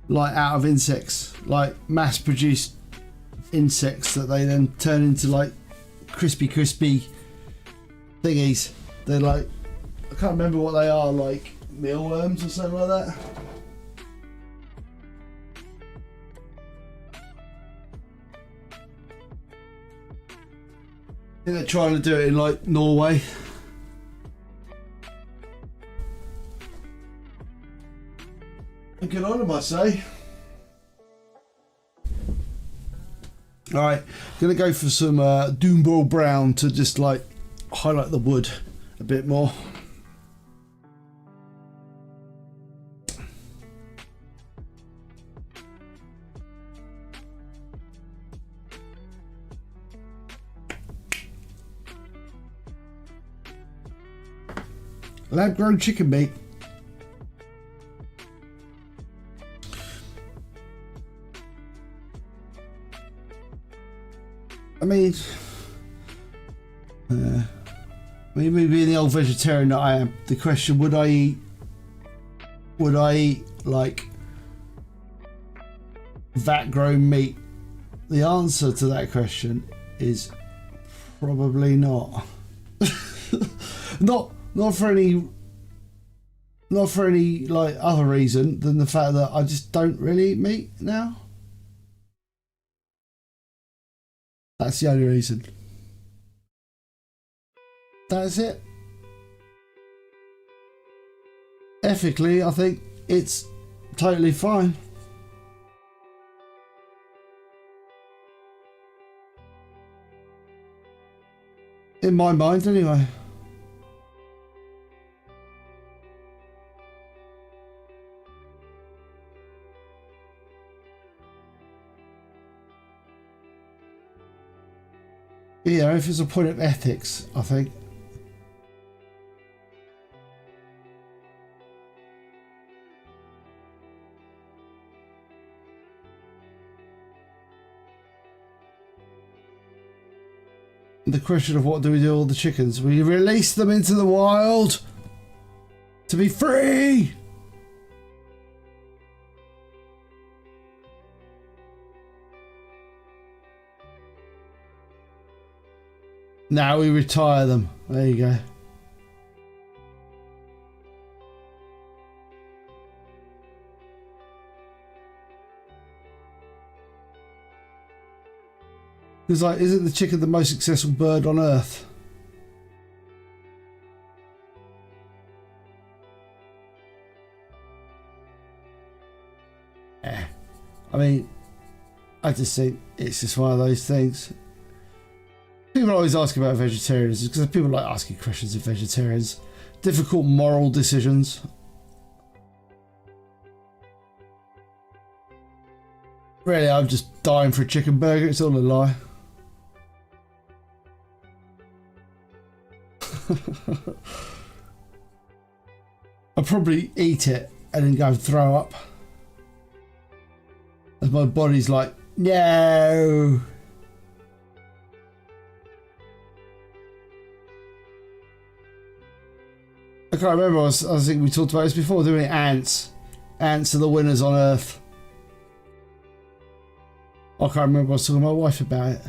like out of insects, like mass produced insects that they then turn into like crispy thingies. They're like, I can't remember what they are, like mealworms or something like that. think they're trying to do it in like Norway. Good on them, I say. Alright, gonna go for some Doombo Brown to just like highlight the wood a bit more. Lab grown chicken meat. I mean, me being the old vegetarian that I am, the question, would I eat like vat grown meat? The answer to that question is probably not. Not for any like other reason than the fact that I just don't really eat meat now. That's the only reason. That's it. Ethically, I think it's totally fine. In my mind, anyway. Yeah, if it's a point of ethics, I think. The question of what do we do with all the chickens? We release them into the wild to be free. Now we retire them. There you go. It's like, isn't the chicken the most successful bird on Earth? I mean, I just think it's just one of those things. People always ask about vegetarians because people like asking questions of vegetarians. Difficult moral decisions. Really, I'm just dying for a chicken burger. It's all a lie. I'll probably eat it and then go and throw up. As my body's like, no. I can't remember, I think we talked about this before, doing ants. Ants are the winners on Earth. I can't remember, I was talking to my wife about it.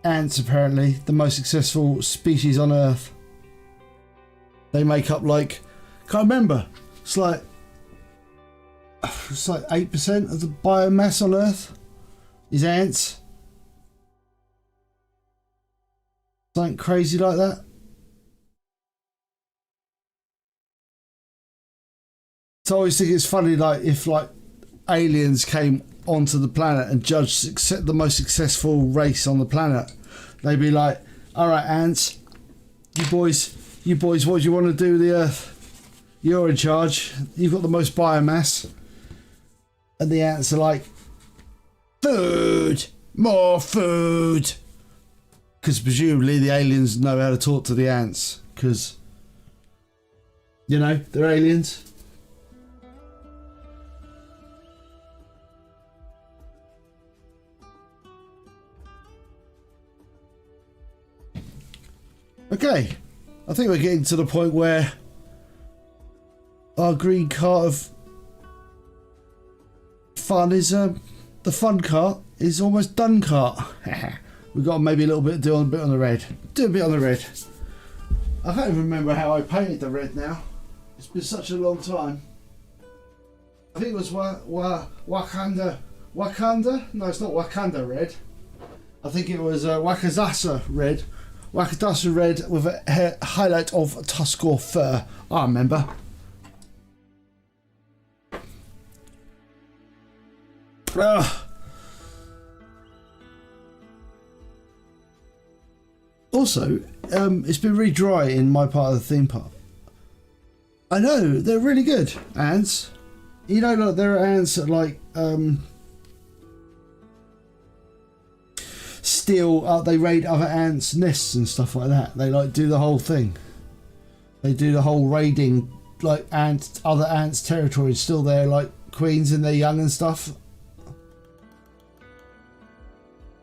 Ants, apparently, the most successful species on Earth. They make up like, can't remember, it's like 8% of the biomass on Earth is ants. Something crazy like that. So I always think it's funny, like if like aliens came onto the planet and judged the most successful race on the planet, they'd be like, "All right, ants, you boys, what do you want to do with the Earth? You're in charge. You've got the most biomass." And the ants are like, "Food, more food," because presumably the aliens know how to talk to the ants, because you know they're aliens. Okay, I think we're getting to the point where our green cart of fun is the fun cart is almost done cart. We've got maybe a little bit do a bit on the red. Do a bit on the red. I can't even remember how I painted the red now. It's been such a long time. I think it was Wakanda. Wakanda? No, it's not Wakanda red. I think it was Wakazasa red. Wakadasa red with a highlight of Tuscaw fur. I remember. Also, it's been really dry in my part of the theme park. I know, they're really good, ants. You know, like, there are ants that like steal, they raid other ants' nests and stuff like that. They like do the whole thing. They do the whole raiding, like other ants' territories, steal their like queens and their young and stuff.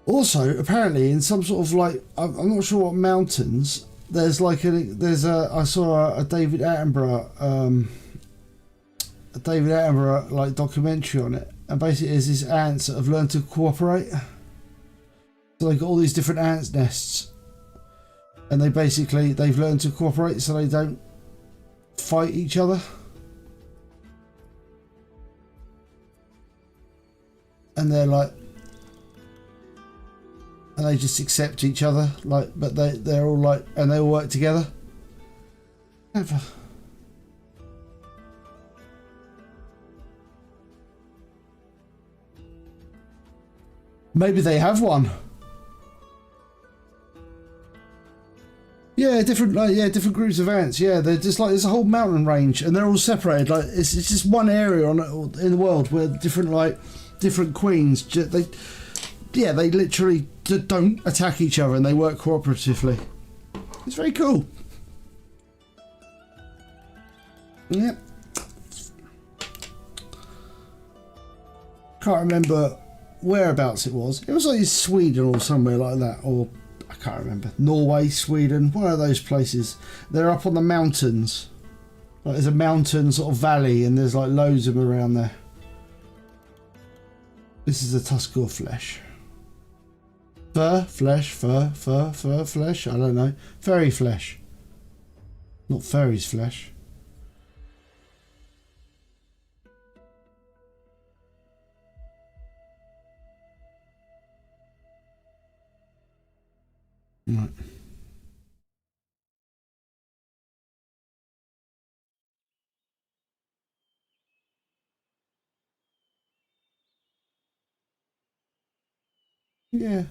Also, apparently, in some sort of like, I'm not sure what mountains, there's like I saw a David Attenborough like documentary on it, and basically there's these ants that have learned to cooperate. So they've got all these different ants nests, and they've learned to cooperate so they don't fight each other. And they're like, and they just accept each other, like, but they're all like, and they all work together. Never. Maybe they have one. Yeah, different groups of ants. Yeah, they're just like, there's a whole mountain range, and they're all separated. Like it's just one area in the world where different queens. They literally don't attack each other, and they work cooperatively. It's very cool. Yep. Can't remember whereabouts it was. It was like Sweden or somewhere like that, or I can't remember. Norway, Sweden, one of those places. They're up on the mountains. Like there's a mountain sort of valley, and there's like loads of them around there. This is the Tuscaw flesh. Flesh. I don't know. Fairy flesh. Not fairy's flesh. Right. Yeah.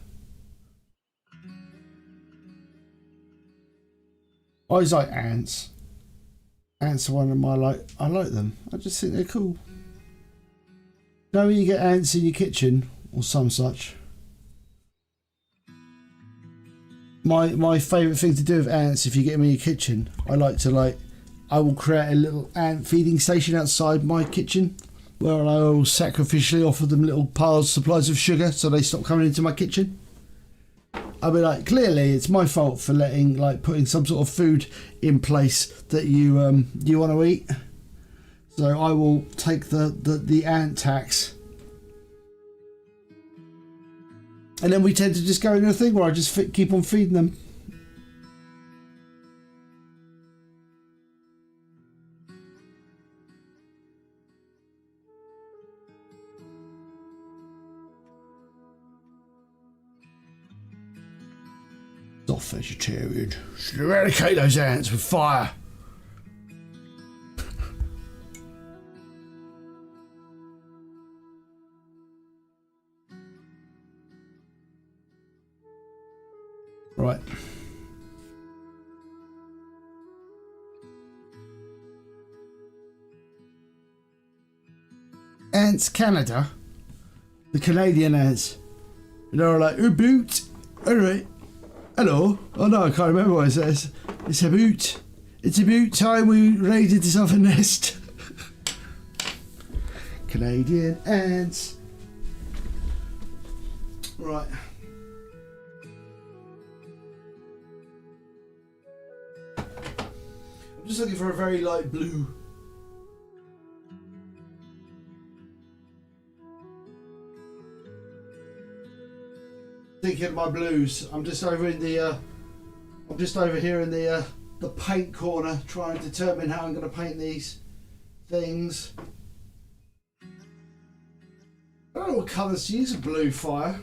I always like ants. Ants are one of my I like them. I just think they're cool. You know when you get ants in your kitchen or some such? My favourite thing to do with ants, if you get them in your kitchen, I will create a little ant feeding station outside my kitchen where I will sacrificially offer them little supplies of sugar so they stop coming into my kitchen. I'll be like, clearly it's my fault for putting some sort of food in place that you want to eat. So I will take the ant tax. And then we tend to just go into a thing where I just keep on feeding them. Not vegetarian. Should eradicate those ants with fire. Right. Ants Canada. The Canadian ants. And they're like, boot. Alright. Hello. Oh no, I can't remember what it says. It's about time we raided this other nest. Canadian ants. Right. I'm just looking for a very light blue. Thinking of my blues. I'm just over in the here in the paint corner trying to determine how I'm going to paint these things. I don't know what colours to use a blue fire.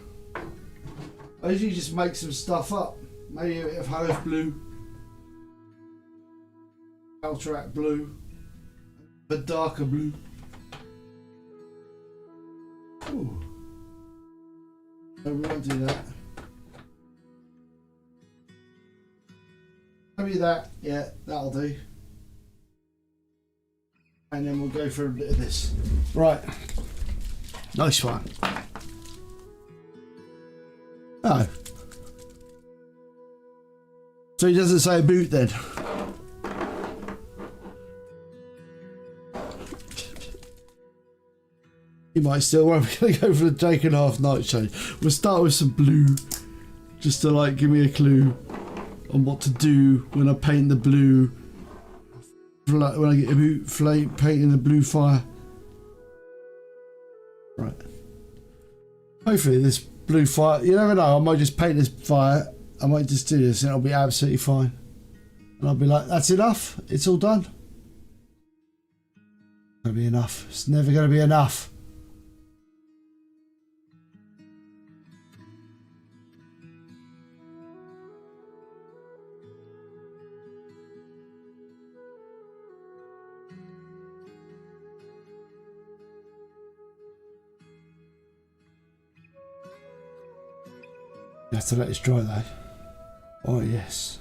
I usually just make some stuff up. Maybe a bit of Halo's blue. Alterac blue. But darker blue. Ooh. No, we won't do that. Maybe that, yeah, that'll do. And then we'll go for a bit of this. Right. Nice one. Oh. So he doesn't say boot then? He might still. We're going to go for the Jake and a half night shade. We'll start with some blue, just to like give me a clue on what to do when I paint the blue. When I get a flame painting the blue fire. Right. Hopefully this blue fire. You never know. I might just paint this fire. I might just do this and it'll be absolutely fine. And I'll be like, that's enough. It's all done. It's gonna be enough. It's never gonna be enough. You have to let it dry though. Oh yes.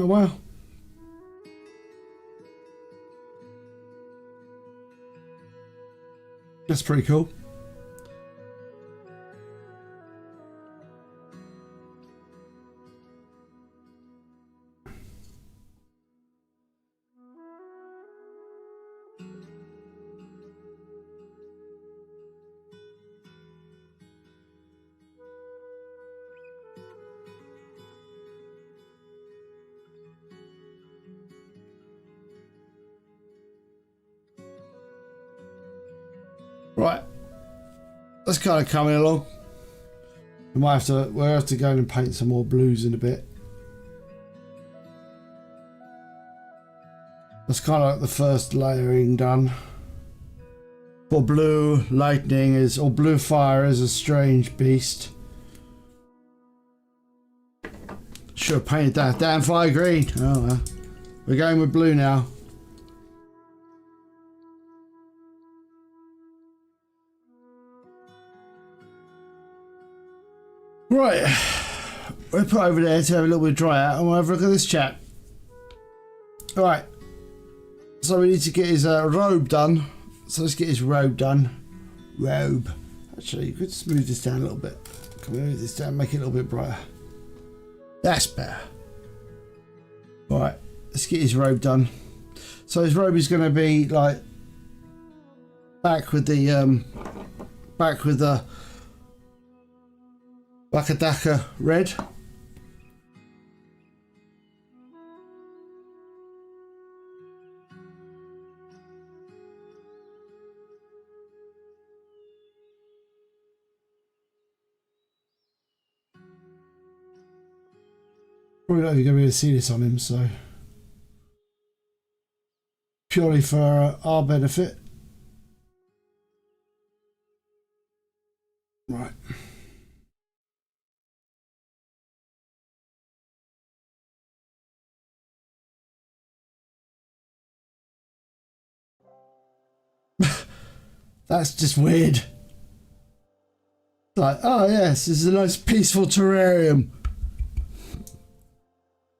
Oh wow. That's pretty cool. Right, that's kind of coming along. We'll have to go and paint some more blues in a bit. That's kind of like the first layering done. For blue, lightning is, or blue fire is a strange beast. Should have painted that damn fire green. Oh well. We're going with blue now. Right, we'll put over there to have a little bit dry out and we'll have a look at this chap. Alright, so we need to get his robe done. So let's get his robe done. Robe. Actually, you could just move this down a little bit. Can we move this down, make it a little bit brighter? That's better. Alright, let's get his robe done. So his robe is going to be like back with the Wakadaka red. Probably not even going to be able to see this on him, so purely for our benefit. Right. That's just weird. Like, oh yes, this is a nice peaceful terrarium.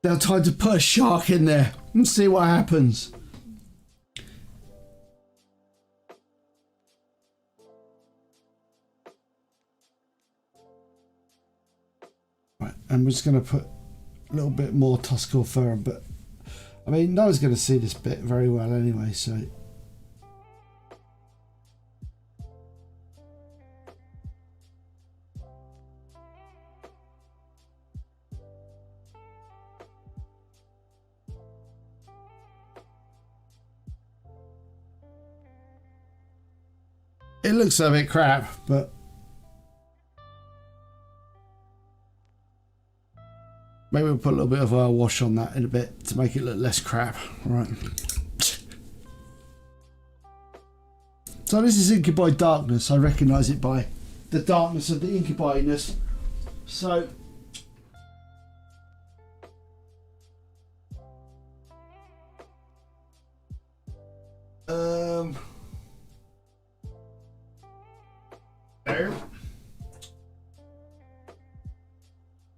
Now time to put a shark in there and see what happens. Right, and we're just going to put a little bit more Tuscal fur, but I mean, no one's going to see this bit very well anyway, so It looks a bit crap, but maybe we'll put a little bit of a wash on that in a bit to make it look less crap. Right. So this is Incubi Darkness. I recognise it by the darkness of the Incubi-ness. So there.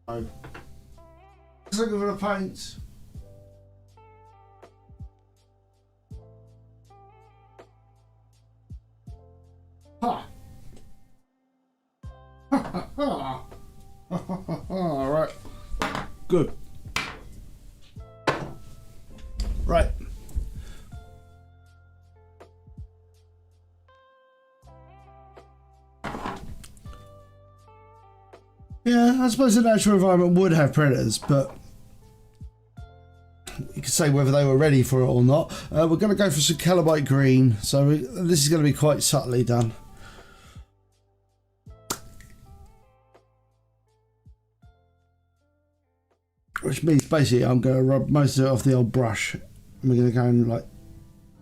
Oh. Let's look for the paints. Ha! Alright. Good. Right. Yeah, I suppose the natural environment would have predators, but you could say whether they were ready for it or not. We're going to go for some Calabite green, so this is going to be quite subtly done. Which means basically I'm going to rub most of it off the old brush. And we're going to go in like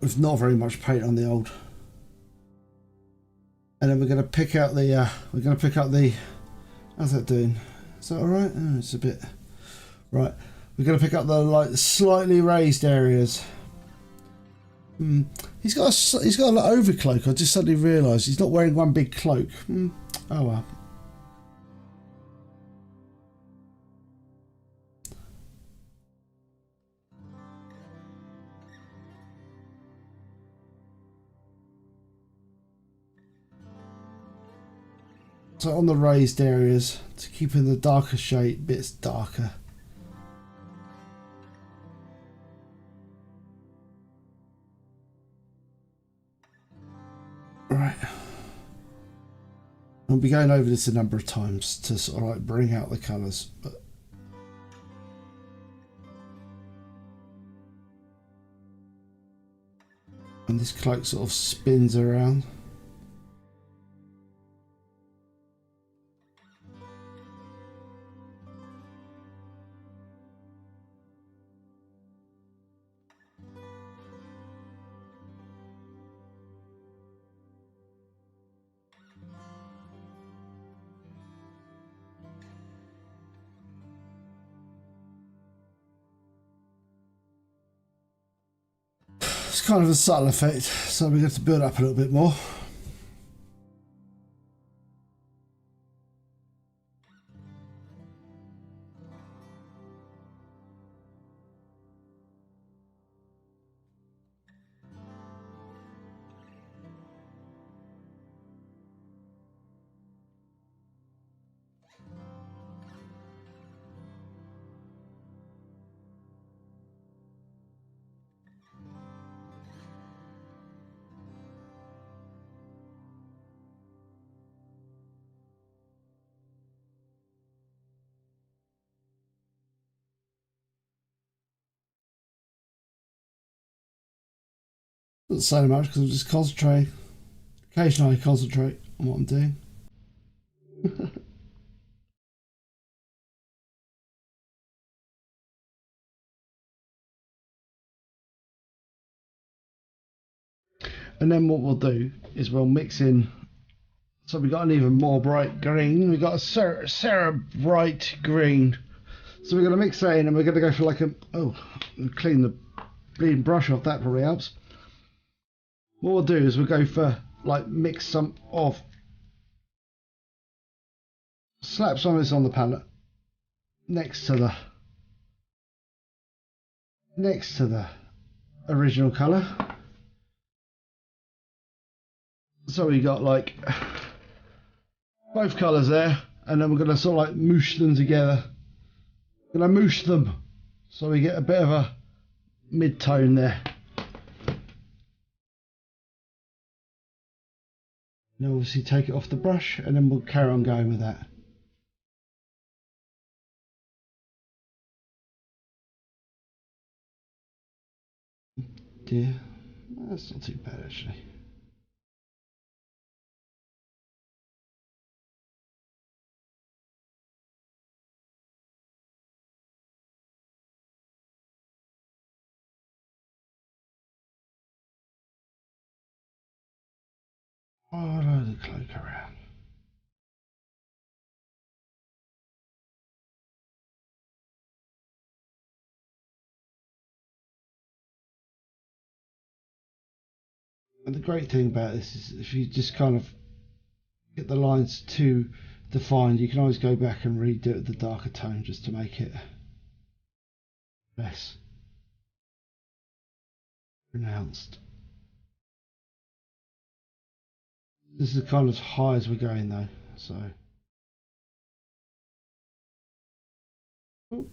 with not very much paint on the old. And then we're going to pick out the how's that doing? Is that alright? Oh, it's a bit right. We're going to pick up the like slightly raised areas. He's got a like, overcloak. I just suddenly realised he's not wearing one big cloak. Oh well. So on the raised areas, to keep in the darker shade, bits darker. Right. I'll be going over this a number of times to sort of like bring out the colours. But and this cloak sort of spins around. It's kind of a subtle effect, so we have to build up a little bit more. Not so much because I'm just concentrating. Occasionally I concentrate on what I'm doing. And then what we'll do is we'll mix in. So we've got an even more bright green. We've got a Sarah bright green. So we're going to mix that in and we're going to go for like a... Oh, clean the bleeding brush off. That probably helps. What we'll do is we'll go for like mix some of... Slap some of this on the palette. Next to the original colour. So we got like both colours there, and then we're going to sort of like moosh them together. Going to moosh them so we get a bit of a mid-tone there. Now obviously take it off the brush and then we'll carry on going with that. Dear, that's not too bad actually. Follow the cloak around. And the great thing about this is if you just kind of get the lines too defined, you can always go back and redo it with the darker tone just to make it less pronounced. This is kind of as high as we're going though, so. Ooh.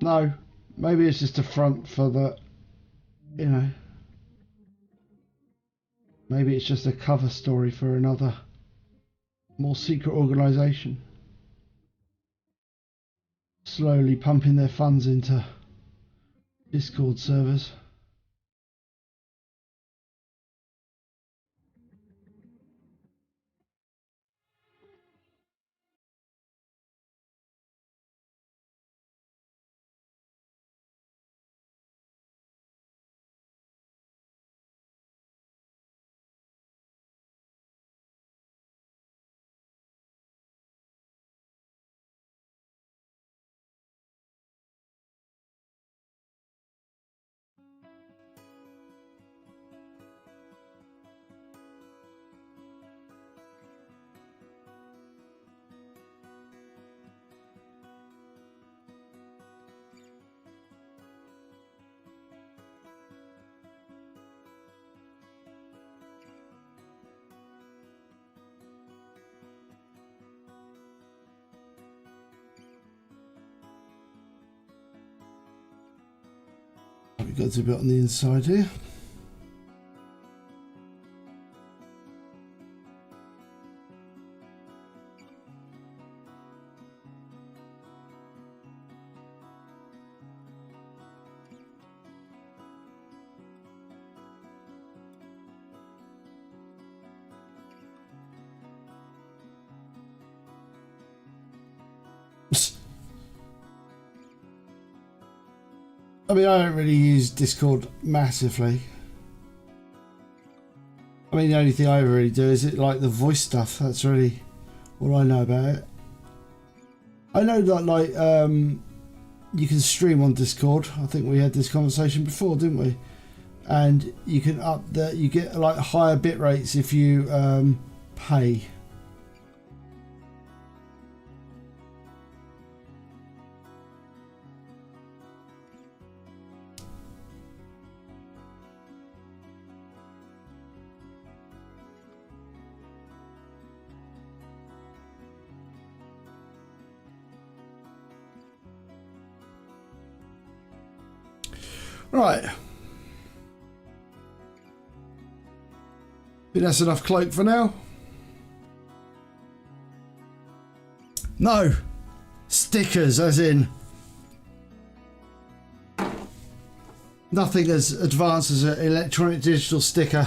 No, maybe it's just a front for the, you know, maybe it's just a cover story for another more secret organisation. Slowly pumping their funds into Discord servers. We've got a bit on the inside here. I mean, I don't really use Discord massively. I mean, the only thing I really do is it like the voice stuff. That's really all I know about it. I know that like you can stream on Discord. I think we had this conversation before, didn't we? And you can you get like higher bit rates if you pay. Right. Think that's enough cloak for now? No. Stickers, as in nothing as advanced as an electronic digital sticker.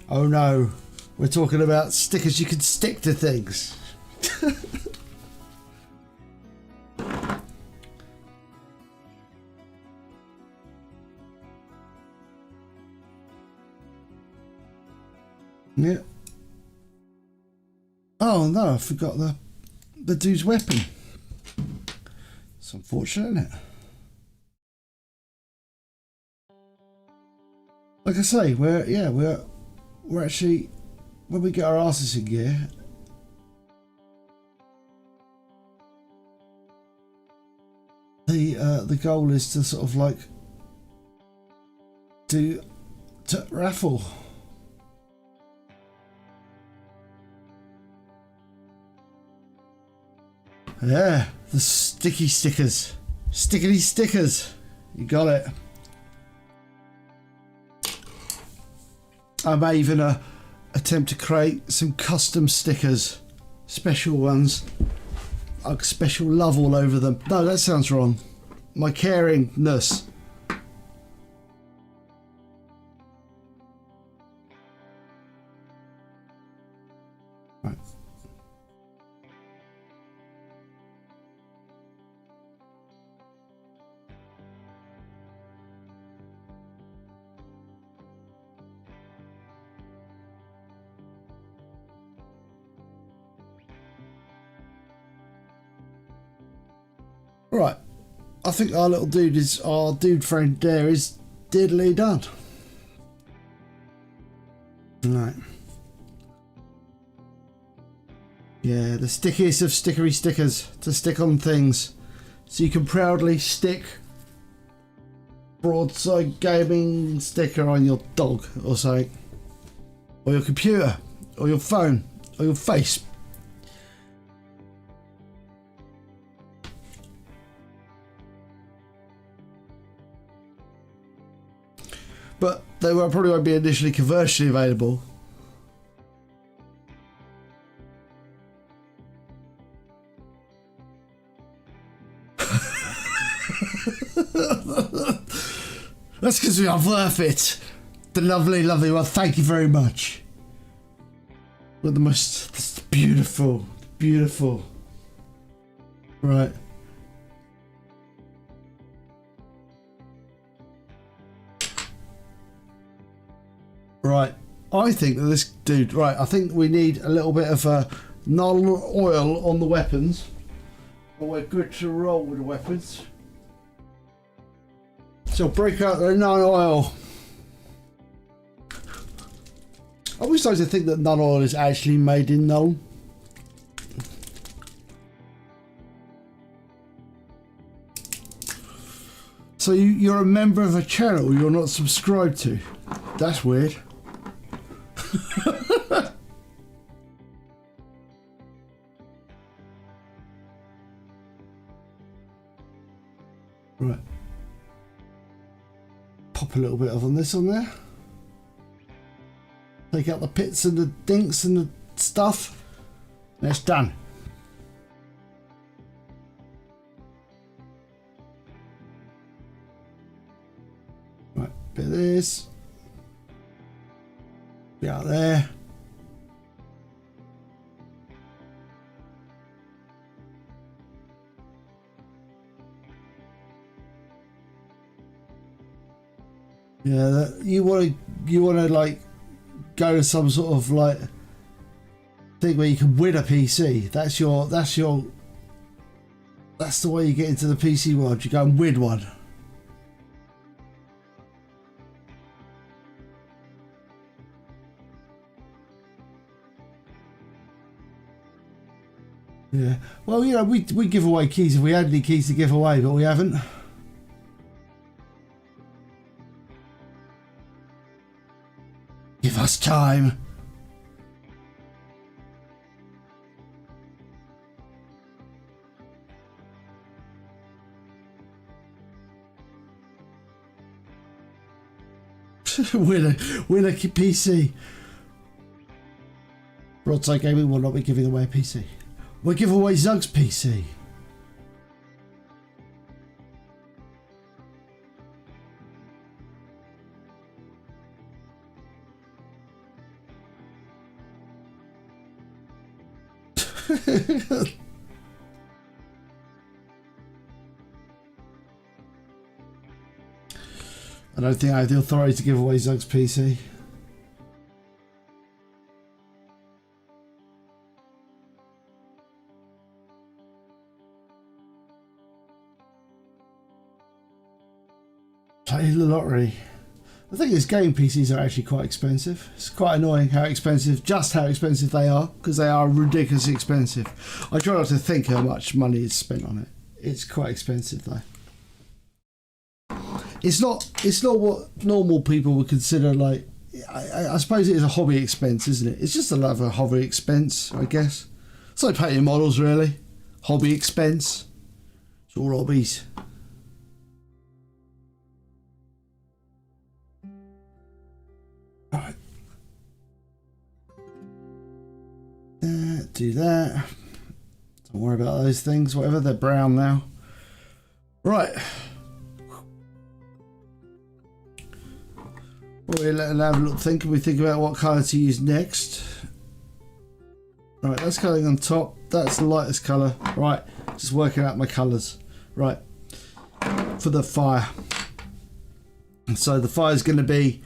Oh no. We're talking about stickers you can stick to things. Yeah. Oh no, I forgot the dude's weapon. It's unfortunate, isn't it? Like I say, we're actually, when we get our asses in gear, the goal is to sort of like to raffle. Yeah, the sticky stickers. Stickity stickers. You got it. I may even attempt to create some custom stickers. Special ones. Like special love all over them. No, that sounds wrong. My caringness. Right. Right, I think our dude friend there is diddly done. Right. Yeah, the stickiest of stickery stickers to stick on things. So you can proudly stick broadside gaming sticker on your dog or something. Or your computer, or your phone, or your face. But they probably won't be initially commercially available. That's because we are worth it. The lovely, lovely one. Thank you very much. We're the most beautiful, beautiful. Right. Right, I think that this dude, right, I think we need a little bit of null oil on the weapons. But we're good to roll with the weapons. So break out the null oil. I always like to think that null oil is actually made in null. So you're a member of a channel you're not subscribed to. That's weird. Right. Pop a little bit of this on there. Take out the pits and the dinks and the stuff. And it's done. Right, bit of this. Bit out there. Yeah, you want to like go to some sort of like thing where you can win a PC. That's the way you get into the PC world. You go and win one. Yeah. Well, you know, we give away keys if we had any keys to give away, but we haven't. Give us time. win a PC. Broadside Gaming will not be giving away a PC. We'll give away Zug's PC. I don't think I have the authority to give away Zug's PC. Play the lottery. The thing is, game PCs are actually quite expensive. It's quite annoying how expensive they are, because they are ridiculously expensive. I try not to think how much money is spent on it. It's quite expensive though. It's not what normal people would consider like. I suppose it is a hobby expense, isn't it? It's just another hobby expense, I guess. It's like painting models, really. Hobby expense. It's all hobbies. Alright. Do that. Don't worry about those things, whatever. They're brown now. Right. We'll let them have a little think, and we think about what colour to use next. Right, that's colouring on top. That's the lightest colour. Right, just working out my colours. Right, for the fire. So the fire is going to be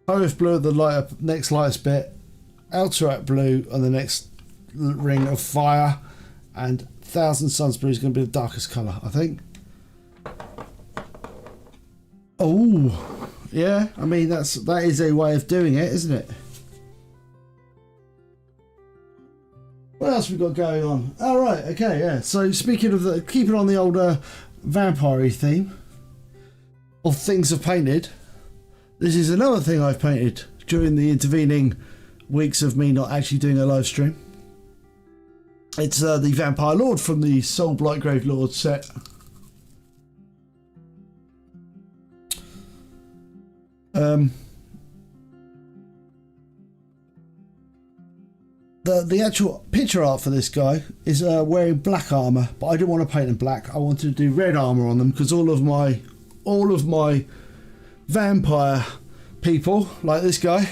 Olive blue at the next lightest bit, Outright blue on the next ring of fire, and Thousand Suns blue is going to be the darkest colour, I think. Oh, yeah. I mean, that is a way of doing it, isn't it? What else we got going on? Oh, right. Okay, yeah. So speaking of keeping on the old vampire-y theme of things I've painted, this is another thing I've painted during the intervening weeks of me not actually doing a live stream. It's the Vampire Lord from the Soul Blightgrave Lord set. The actual picture art for this guy is wearing black armor, but I didn't want to paint them black. I wanted to do red armor on them because all of my vampire people, like this guy,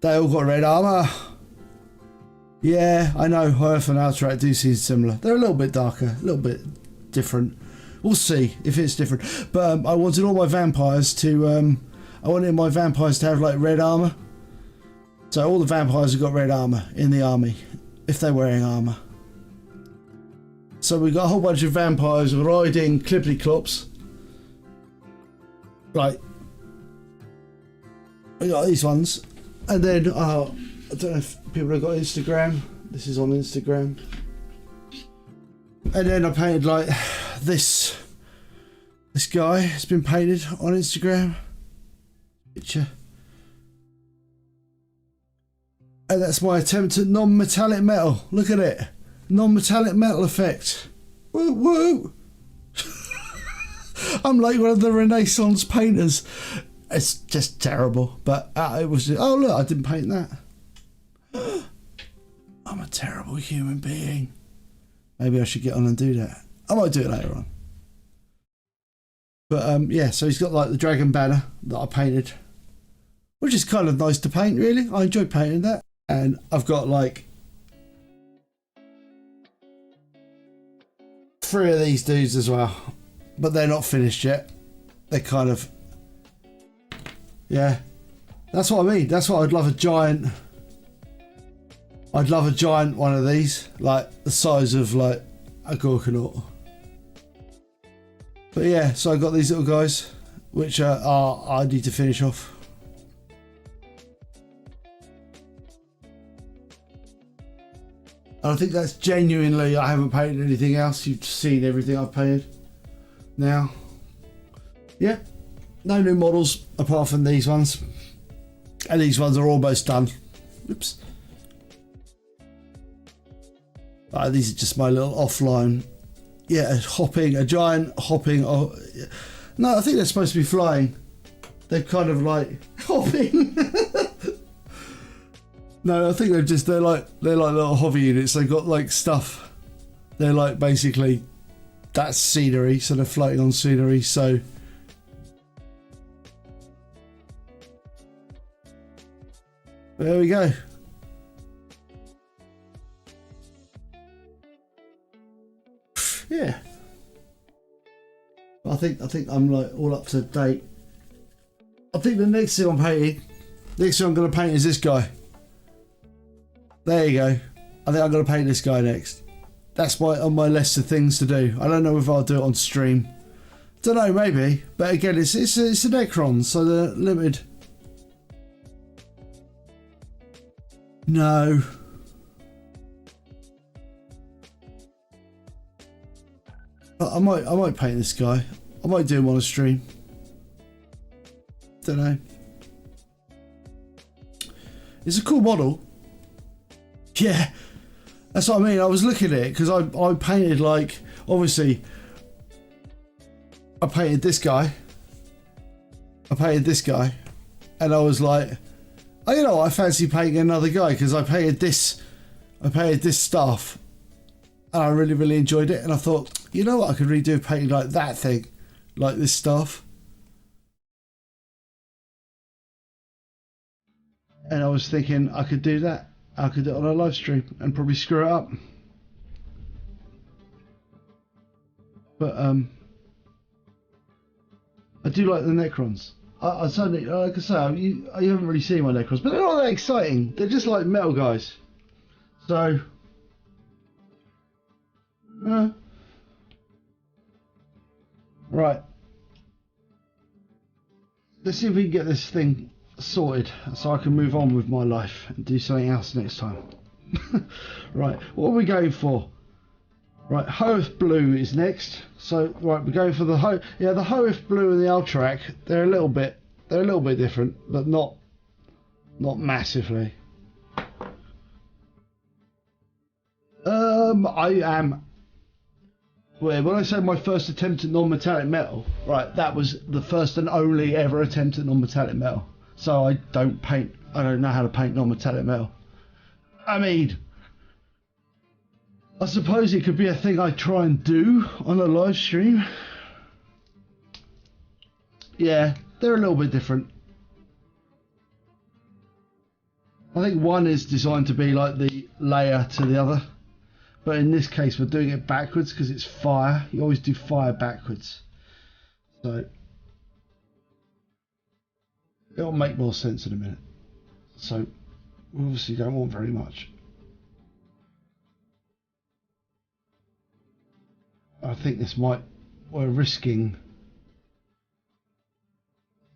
they all got red armor. Yeah, I know. Earth and Outright do seem similar. They're a little bit darker, a little bit different. We'll see if it's different. But I wanted all my vampires to. I wanted my vampires to have like red armor. So all the vampires have got red armor in the army, if they're wearing armor. So we've got a whole bunch of vampires riding clippity clops. Right. We got these ones. And then, I don't know if people have got Instagram. This is on Instagram. And then I painted like this. This guy has been painted on Instagram. Picture. And that's my attempt at non-metallic metal. Look at it. Non-metallic metal effect. Woo woo. I'm like one of the Renaissance painters. It's just terrible. But it was just, oh look, I didn't paint that. I'm a terrible human being. Maybe I should get on and do that. I might do it later on. But yeah, so he's got like the dragon banner that I painted, which is kind of nice to paint, really. I enjoyed painting that. And I've got like 3 of these dudes as well, but they're not finished yet. they're kind of, yeah, that's what I mean. That's why I'd love a giant one of these, like the size of like a Gorkanaut. But yeah, so I got these little guys, which I need to finish off. And I think that's genuinely, I haven't painted anything else. You've seen everything I've painted now. Yeah, no new models apart from these ones. And these ones are almost done. Oops. These are just my little offline. Yeah, a giant hopping. Oh, no, I think they're supposed to be flying. They're kind of like hopping. No, I think they're like little hobby units. They've got like stuff. They're like basically that's scenery, so they're floating on scenery. So there we go. Yeah. I think I'm like all up to date. I think the next thing I'm painting, next thing I'm going to paint is this guy. There you go. I think I'm going to paint this guy next. That's on my list of things to do. I don't know if I'll do it on stream. Don't know, maybe. But again, it's a Necron, so they're limited. No. I might paint this guy. I might do him on a stream. Don't know. It's a cool model. Yeah, that's what I mean. I was looking at it because I painted, like, obviously I painted this guy. And I was like, oh, you know, I fancy painting another guy because I painted this stuff and I really, really enjoyed it. And I thought, you know what, I could redo a painting like that thing, like this stuff. And I was thinking I could do that. I could do it on a live stream and probably screw it up. But I do like the Necrons. I certainly, like I say, you haven't really seen my Necrons, but they're not that exciting. They're just like metal guys. So, right. Let's see if we can get this thing sorted so I can move on with my life and do something else next time. Right, what are we going for? Right, Hoeth Blue is next. So right, we're going for the the Hoeth Blue and the Ultrac. They're a little bit different, but not massively. I am. When I say my first attempt at non-metallic metal, right, that was the first and only ever attempt at non-metallic metal. So I don't know how to paint non-metallic metal. I mean, I suppose it could be a thing I try and do on a live stream. Yeah, they're a little bit different. I think one is designed to be like the layer to the other. But in this case, we're doing it backwards because it's fire. You always do fire backwards. So it'll make more sense in a minute. So we obviously don't want very much. I think we're risking.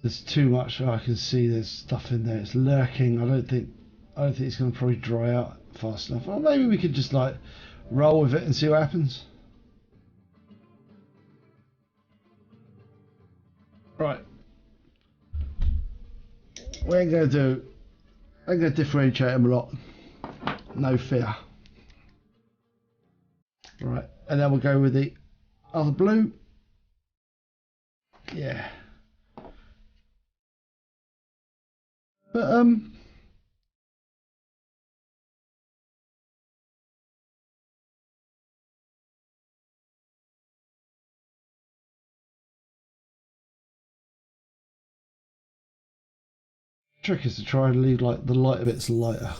There's too much. I can see there's stuff in there. It's lurking. I don't think it's going to probably dry out fast enough. Or maybe we could just like roll with it and see what happens. Right. We ain't going to differentiate them a lot. No fear. Right. And then we'll go with the other blue. Yeah. But trick is to try and leave like the lighter bits lighter.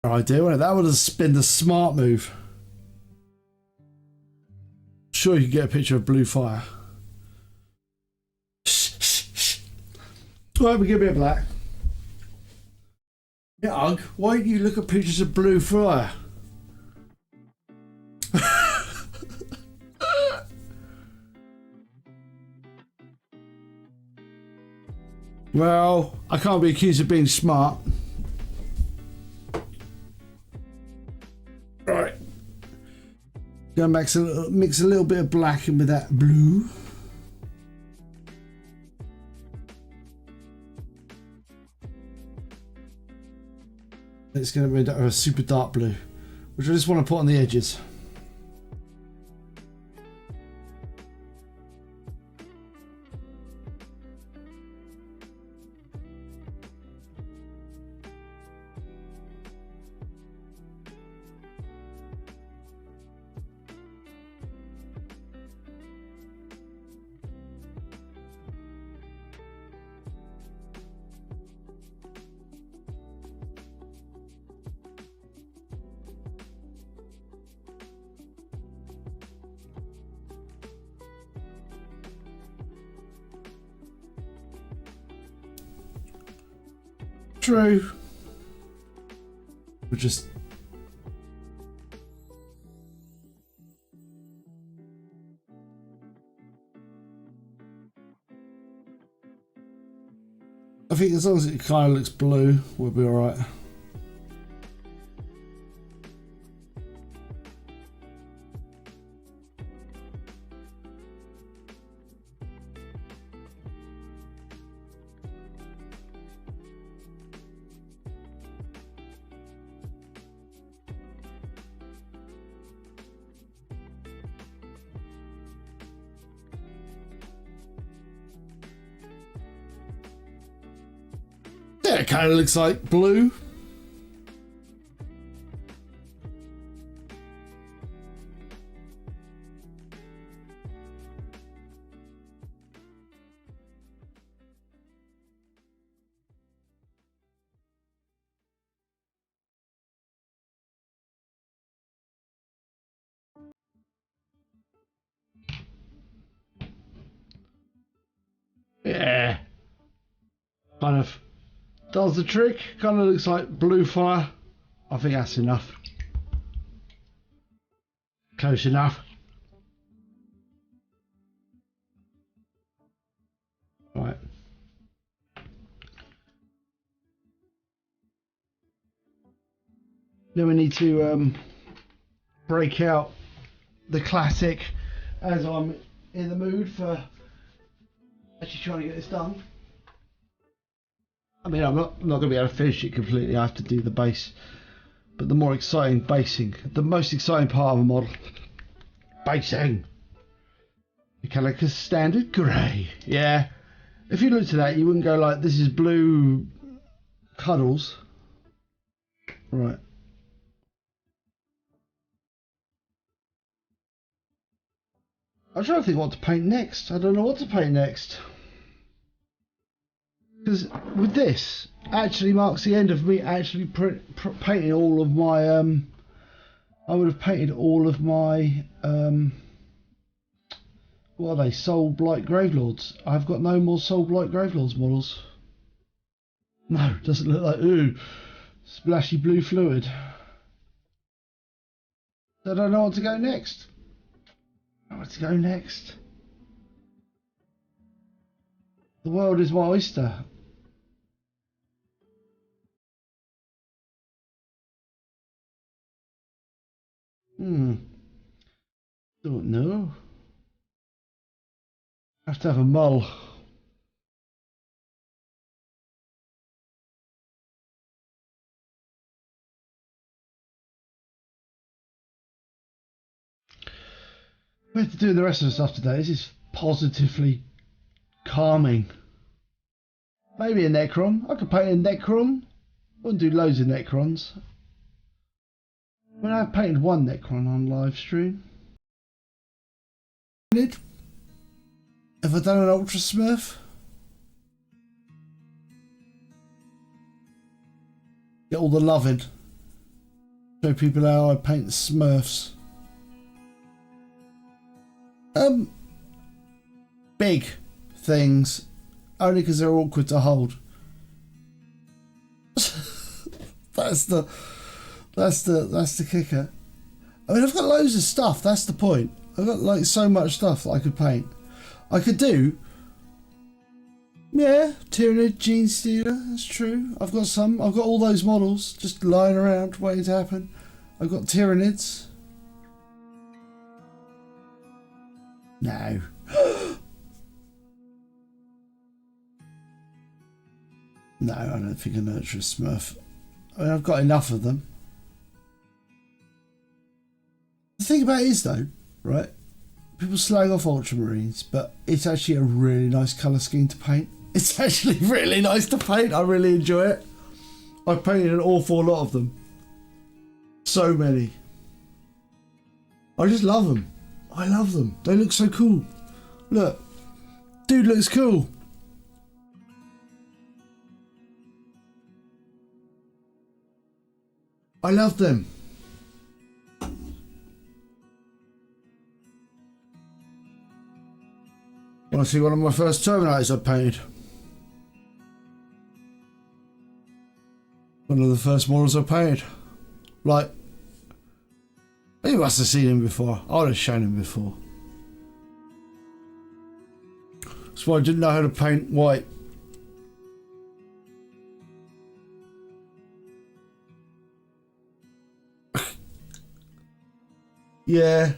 idea, wasn't it? That would have been the smart move. Sure, you can get a picture of blue fire. Right, we get a bit of black. Yeah, Ugg, why don't you look at pictures of blue fire? Well, I can't be accused of being smart. Right. Gonna mix a little bit of black in with that blue. It's going to be a super dark blue, which I just want to put on the edges. True. We're just I think as long as it kind of looks blue, we'll be alright. Yeah, it kind of looks like blue. Yeah. Kind of does the trick. Kind of looks like blue fire. I think that's enough. Close enough. Right. Then we need to break out the classic, as I'm in the mood for actually trying to get this done. I mean, I'm not going to be able to finish it completely. I have to do the base. But the more exciting basing, the most exciting part of a model, basing. Mechanicus standard grey. Yeah. If you looked at that, you wouldn't go like, this is blue cuddles. Right. I'm trying to think what to paint next. I don't know what to paint next. Because with this, actually marks the end of me actually painting all of my, I would have painted all of my, what are they, Soul Blight Gravelords. I've got no more Soul Blight Gravelords models. No, doesn't look like, ooh, splashy blue fluid. I don't know what to go next. I don't know what to go next. The world is my oyster. Don't know. I have to have a mull. We have to do the rest of the stuff today. This is positively calming. Maybe a Necron. I could paint a Necron. Wouldn't do loads of Necrons. I mean, I've painted one Necron on live stream. Have I done an Ultra Smurf? Get all the loving. Show people how I paint Smurfs. Big things, only because they're awkward to hold. That's the kicker. I mean, I've got loads of stuff. That's the point. I've got like so much stuff that I could paint. I could do. Yeah, Tyranid, Gene Stealer. That's true. I've got some. I've got all those models just lying around waiting to happen. I've got Tyranids. No. No, I don't think I nurture a Smurf. I mean, I've got enough of them. The thing about it is, though, right? People slag off Ultramarines, but it's actually a really nice colour scheme to paint. It's actually really nice to paint. I really enjoy it. I've painted an awful lot of them. So many. I just love them. I love them. They look so cool. Look. Dude looks cool. I love them. Want to see one of my first Terminators I painted? One of the first models I painted. Like, you must have seen him before. I would have shown him before. That's why I didn't know how to paint white. Yeah.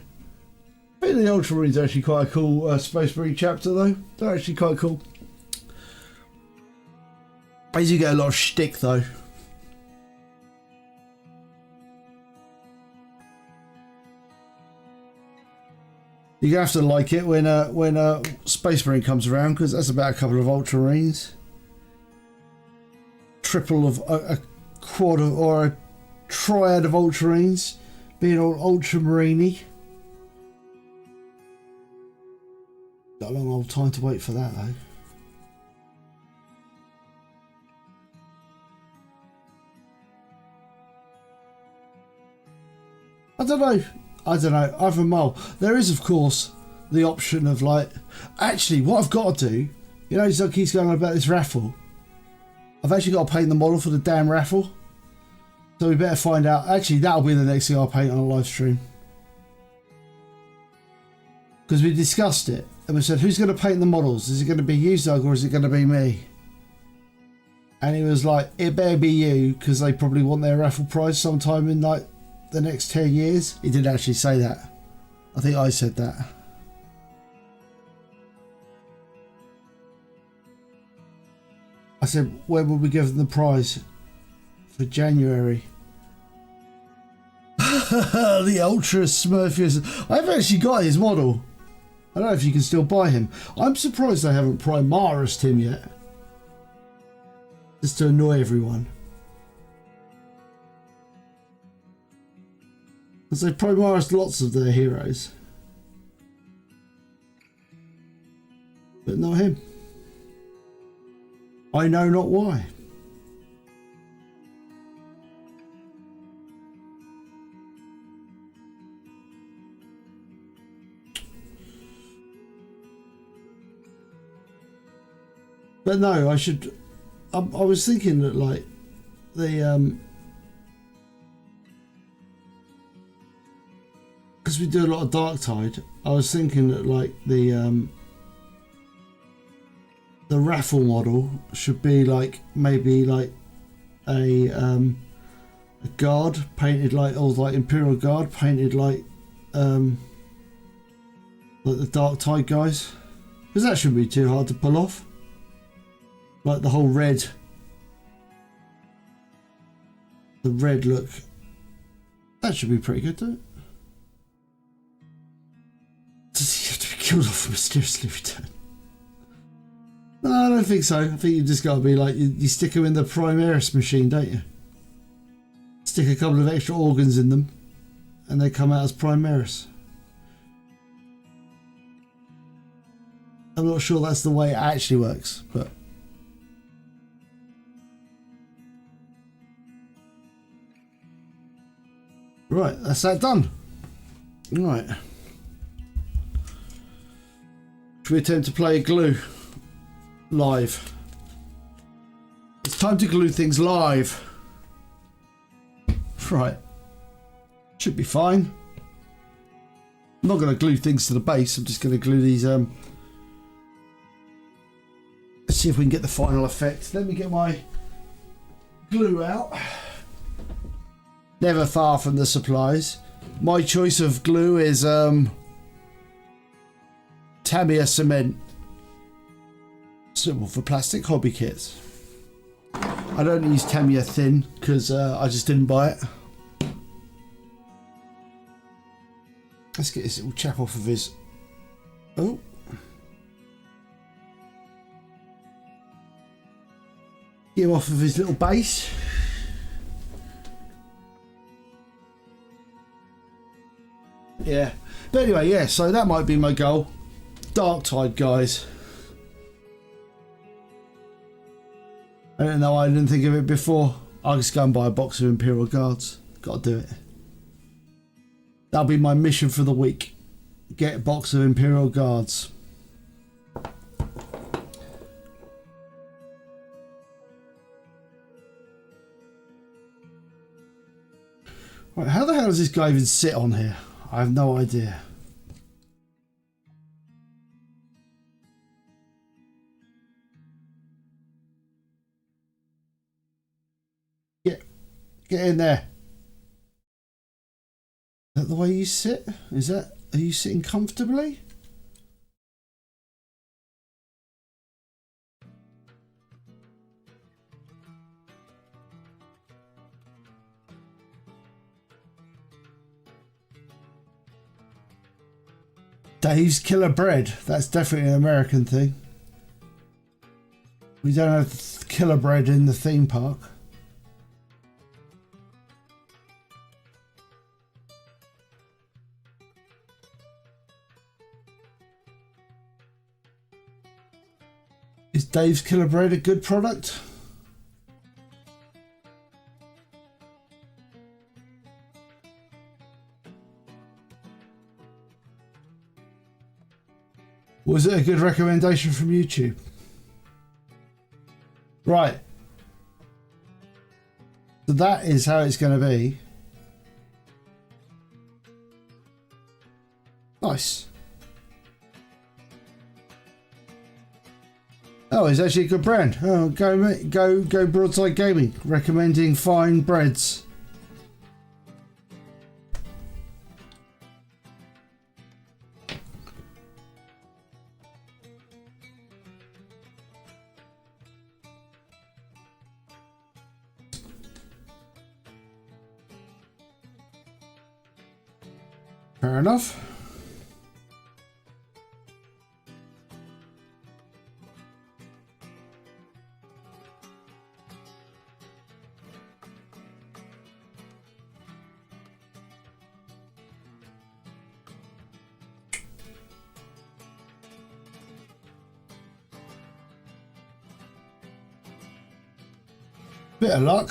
I think the Ultramarines are actually quite a cool Space Marine chapter though. They're actually quite cool. I usually get a lot of shtick though. You're gonna have to like it when Space Marine comes around, because that's about a couple of Ultramarines. Triple of a quad of, or a triad of Ultramarines being all Ultramarine-y. Got a long old time to wait for that though. I don't know. Either mole. There is, of course, the option of like, actually, what I've got to do, you know, Zucky's going on about this raffle. I've actually got to paint the model for the damn raffle. So we better find out. Actually, that'll be the next thing I'll paint on a live stream. Because we discussed it and we said, who's going to paint the models? Is it going to be you, Zug, or is it going to be me? And he was like, it better be you, because they probably want their raffle prize sometime in like the next 10 years. He didn't actually say that. I think I said that. I said, when will we give them the prize? For January. The Ultra Smurfius. I've actually got his model. I don't know if you can still buy him. I'm surprised they haven't Primarised him yet. Just to annoy everyone. Because they Primarised lots of their heroes. But not him. I know not why. But no, I should. I was thinking that like the because we do a lot of Darktide. I was thinking that like the raffle model should be like maybe like a guard painted like, or like Imperial Guard painted like the Darktide guys, because that shouldn't be too hard to pull off. Like the whole red, the red look, that should be pretty good, doesn't it? Does he have to be killed off and mysteriously return? No, I don't think so. I think you just got to be like, you stick them in the Primaris machine, don't you? Stick a couple of extra organs in them and they come out as Primaris. I'm not sure that's the way it actually works, but Right, that's that done. Right. Should we attempt to play glue live? It's time to glue things live. Right. Should be fine. I'm not going to glue things to the base. I'm just going to glue these. Let's see if we can get the final effect. Let me get my glue out. Never far from the supplies. My choice of glue is Tamiya cement. Suitable for plastic hobby kits. I don't use Tamiya thin because I just didn't buy it. Let's get this little chap off of his... Oh. Get him off of his little base. Yeah. But anyway, yeah, so that might be my goal. Dark Tide, guys. I don't know, I didn't think of it before. I'll just go and buy a box of Imperial Guards. Gotta do it. That'll be my mission for the week. Get a box of Imperial Guards. Right, how the hell does this guy even sit on here? I have no idea. Get in there. Is that the way you sit? Are you sitting comfortably? Dave's Killer Bread. That's definitely an American thing. We don't have killer bread in the theme park. Is Dave's Killer Bread a good product? Was it a good recommendation from YouTube? Right. So that is how it's going to be. Nice. Oh, it's actually a good brand. Oh, go Broadside Gaming, recommending fine breads. Fair enough. Bit of luck.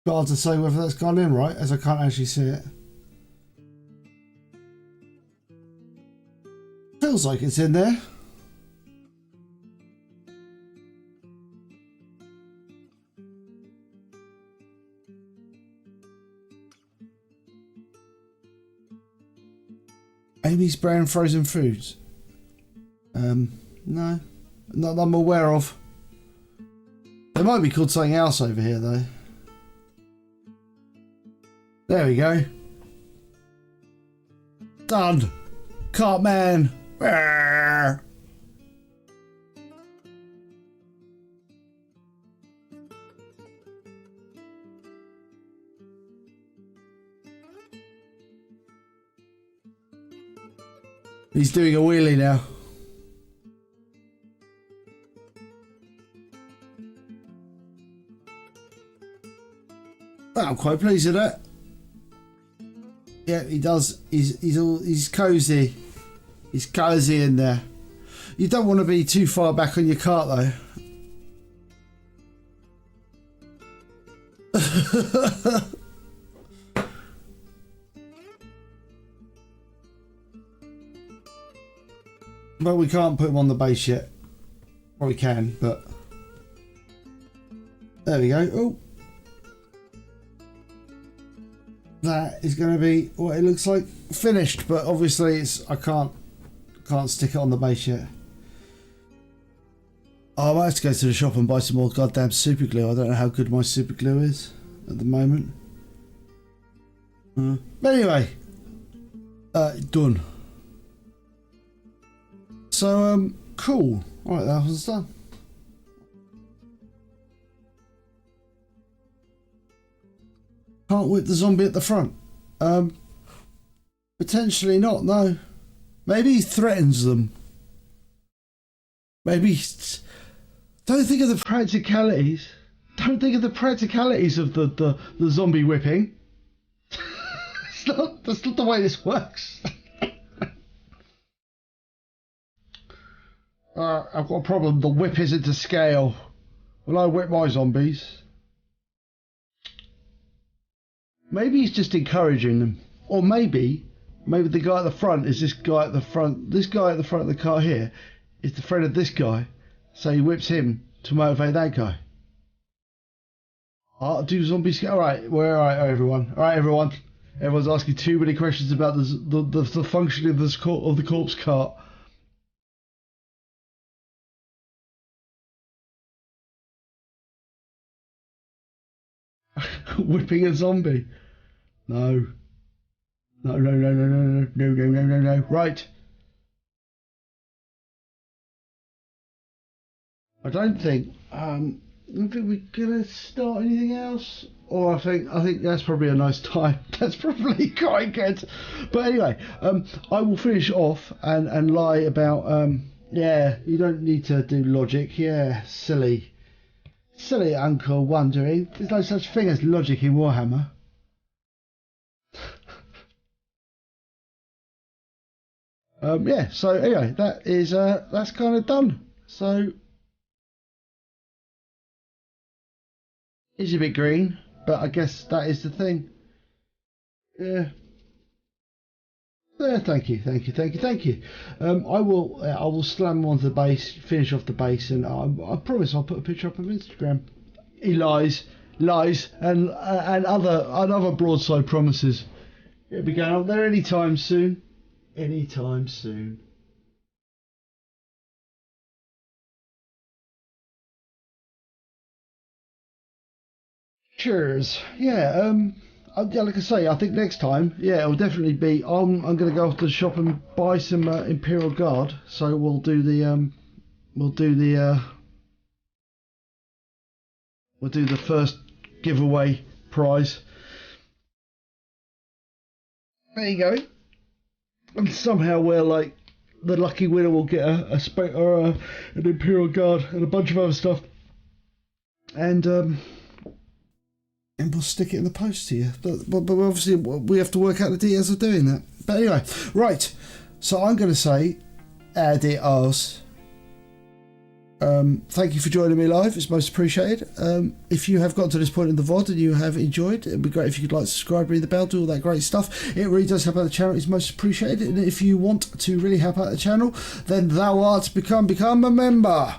Hard to say whether that's gone in right, as I can't actually see it. Feels like it's in there. Amy's brand frozen foods. No, not that I'm aware of. They might be called something else over here though. There we go. Done. Cartman. He's doing a wheelie now. I'm quite pleased with that. Yeah, he does. He's cozy. He's cozy in there. You don't want to be too far back on your cart though. Well, we can't put him on the base yet. Well, we can, but there we go. Oh, that is going to be what it looks like finished. But obviously, I can't stick it on the base yet. Oh, I might have to go to the shop and buy some more goddamn super glue. I don't know how good my super glue is at the moment. But anyway, done. So, cool. Alright, that one's done. Can't whip the zombie at the front. Potentially not, no. Maybe he threatens them. Maybe... Don't think of the practicalities. Don't think of the practicalities of the zombie whipping. That's not the way this works. I've got a problem. The whip isn't to scale. Will I whip my zombies? Maybe he's just encouraging them. Or maybe the guy at the front is this guy at the front. This guy at the front of the car here is the friend of this guy. So he whips him to motivate that guy. Do zombies scale? Alright, we're alright, everyone. Alright, everyone. Everyone's asking too many questions about the functioning of the corpse cart. Whipping a zombie. No. No. Right. I don't think we're gonna start anything else. Or I think that's probably a nice time. That's probably quite good. But anyway, I will finish off and lie about yeah, you don't need to do logic. Yeah, silly uncle wondering. There's no such thing as logic in Warhammer. Yeah, so anyway, that is that's kind of done. So it's a bit green, but I guess that is the thing. Yeah. Thank you. I will slam onto the base, finish off the base, and I promise I'll put a picture up on Instagram. He lies, and other broadside promises. It'll be going up there anytime soon. Cheers. Yeah. Like I say, I think next time, yeah, it'll definitely be. I'm going to go off to the shop and buy some Imperial Guard. So we'll do the first giveaway prize. There you go. And somehow we're like the lucky winner will get an Imperial Guard and a bunch of other stuff. And we'll stick it in the post to you. But obviously we have to work out the details of doing that. But anyway, right. So I'm going to say, adios. Thank you for joining me live. It's most appreciated. If you have got to this point in the VOD and you have enjoyed, it'd be great if you could like, subscribe, ring the bell, do all that great stuff. It really does help out the channel. It's most appreciated. And if you want to really help out the channel, then thou art become a member.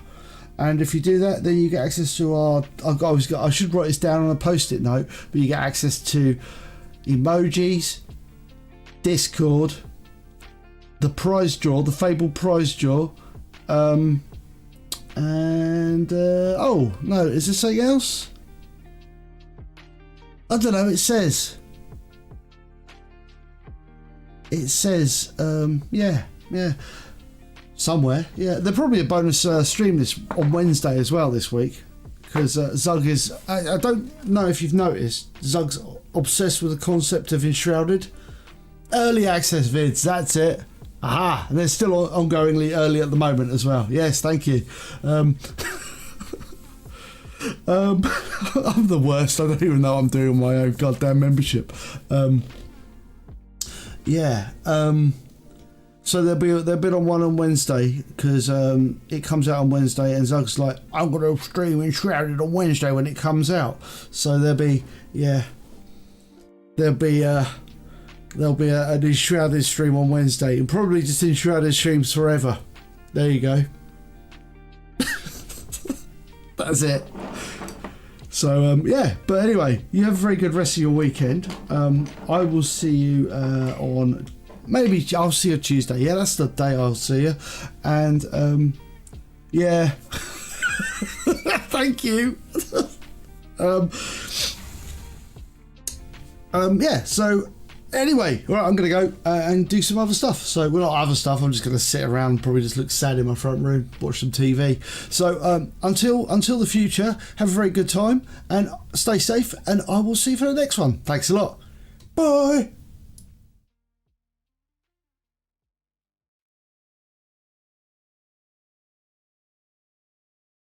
And if you do that, then you get access to our... I should write this down on a post-it note, but you get access to emojis, Discord, the prize draw, the fabled prize draw, and oh no, is there something else? I don't know. It says yeah, somewhere. Yeah, there'll probably a bonus stream this on Wednesday as well this week, because Zug is. I don't know if you've noticed, Zug's obsessed with the concept of Enshrouded. Early access vids, that's it. Aha, and they're still ongoingly early at the moment as well. Yes, thank you. I'm the worst. I don't even know I'm doing my own goddamn membership. Yeah. So there'll be on one on Wednesday because it comes out on Wednesday, and Zug's like, I'm gonna stream Enshrouded on Wednesday when it comes out. So there'll be an Enshrouded stream on Wednesday, and probably just Enshrouded streams forever. There you go. That's it. So yeah, but anyway, you have a very good rest of your weekend. I will see you on. Maybe I'll see you Tuesday. Yeah, that's the day I'll see you. And yeah, thank you. Yeah. So anyway, all right, I'm gonna go and do some other stuff. So well, not other stuff. I'm just gonna sit around, probably just look sad in my front room, watch some TV. So until the future, have a very good time and stay safe. And I will see you for the next one. Thanks a lot. Bye.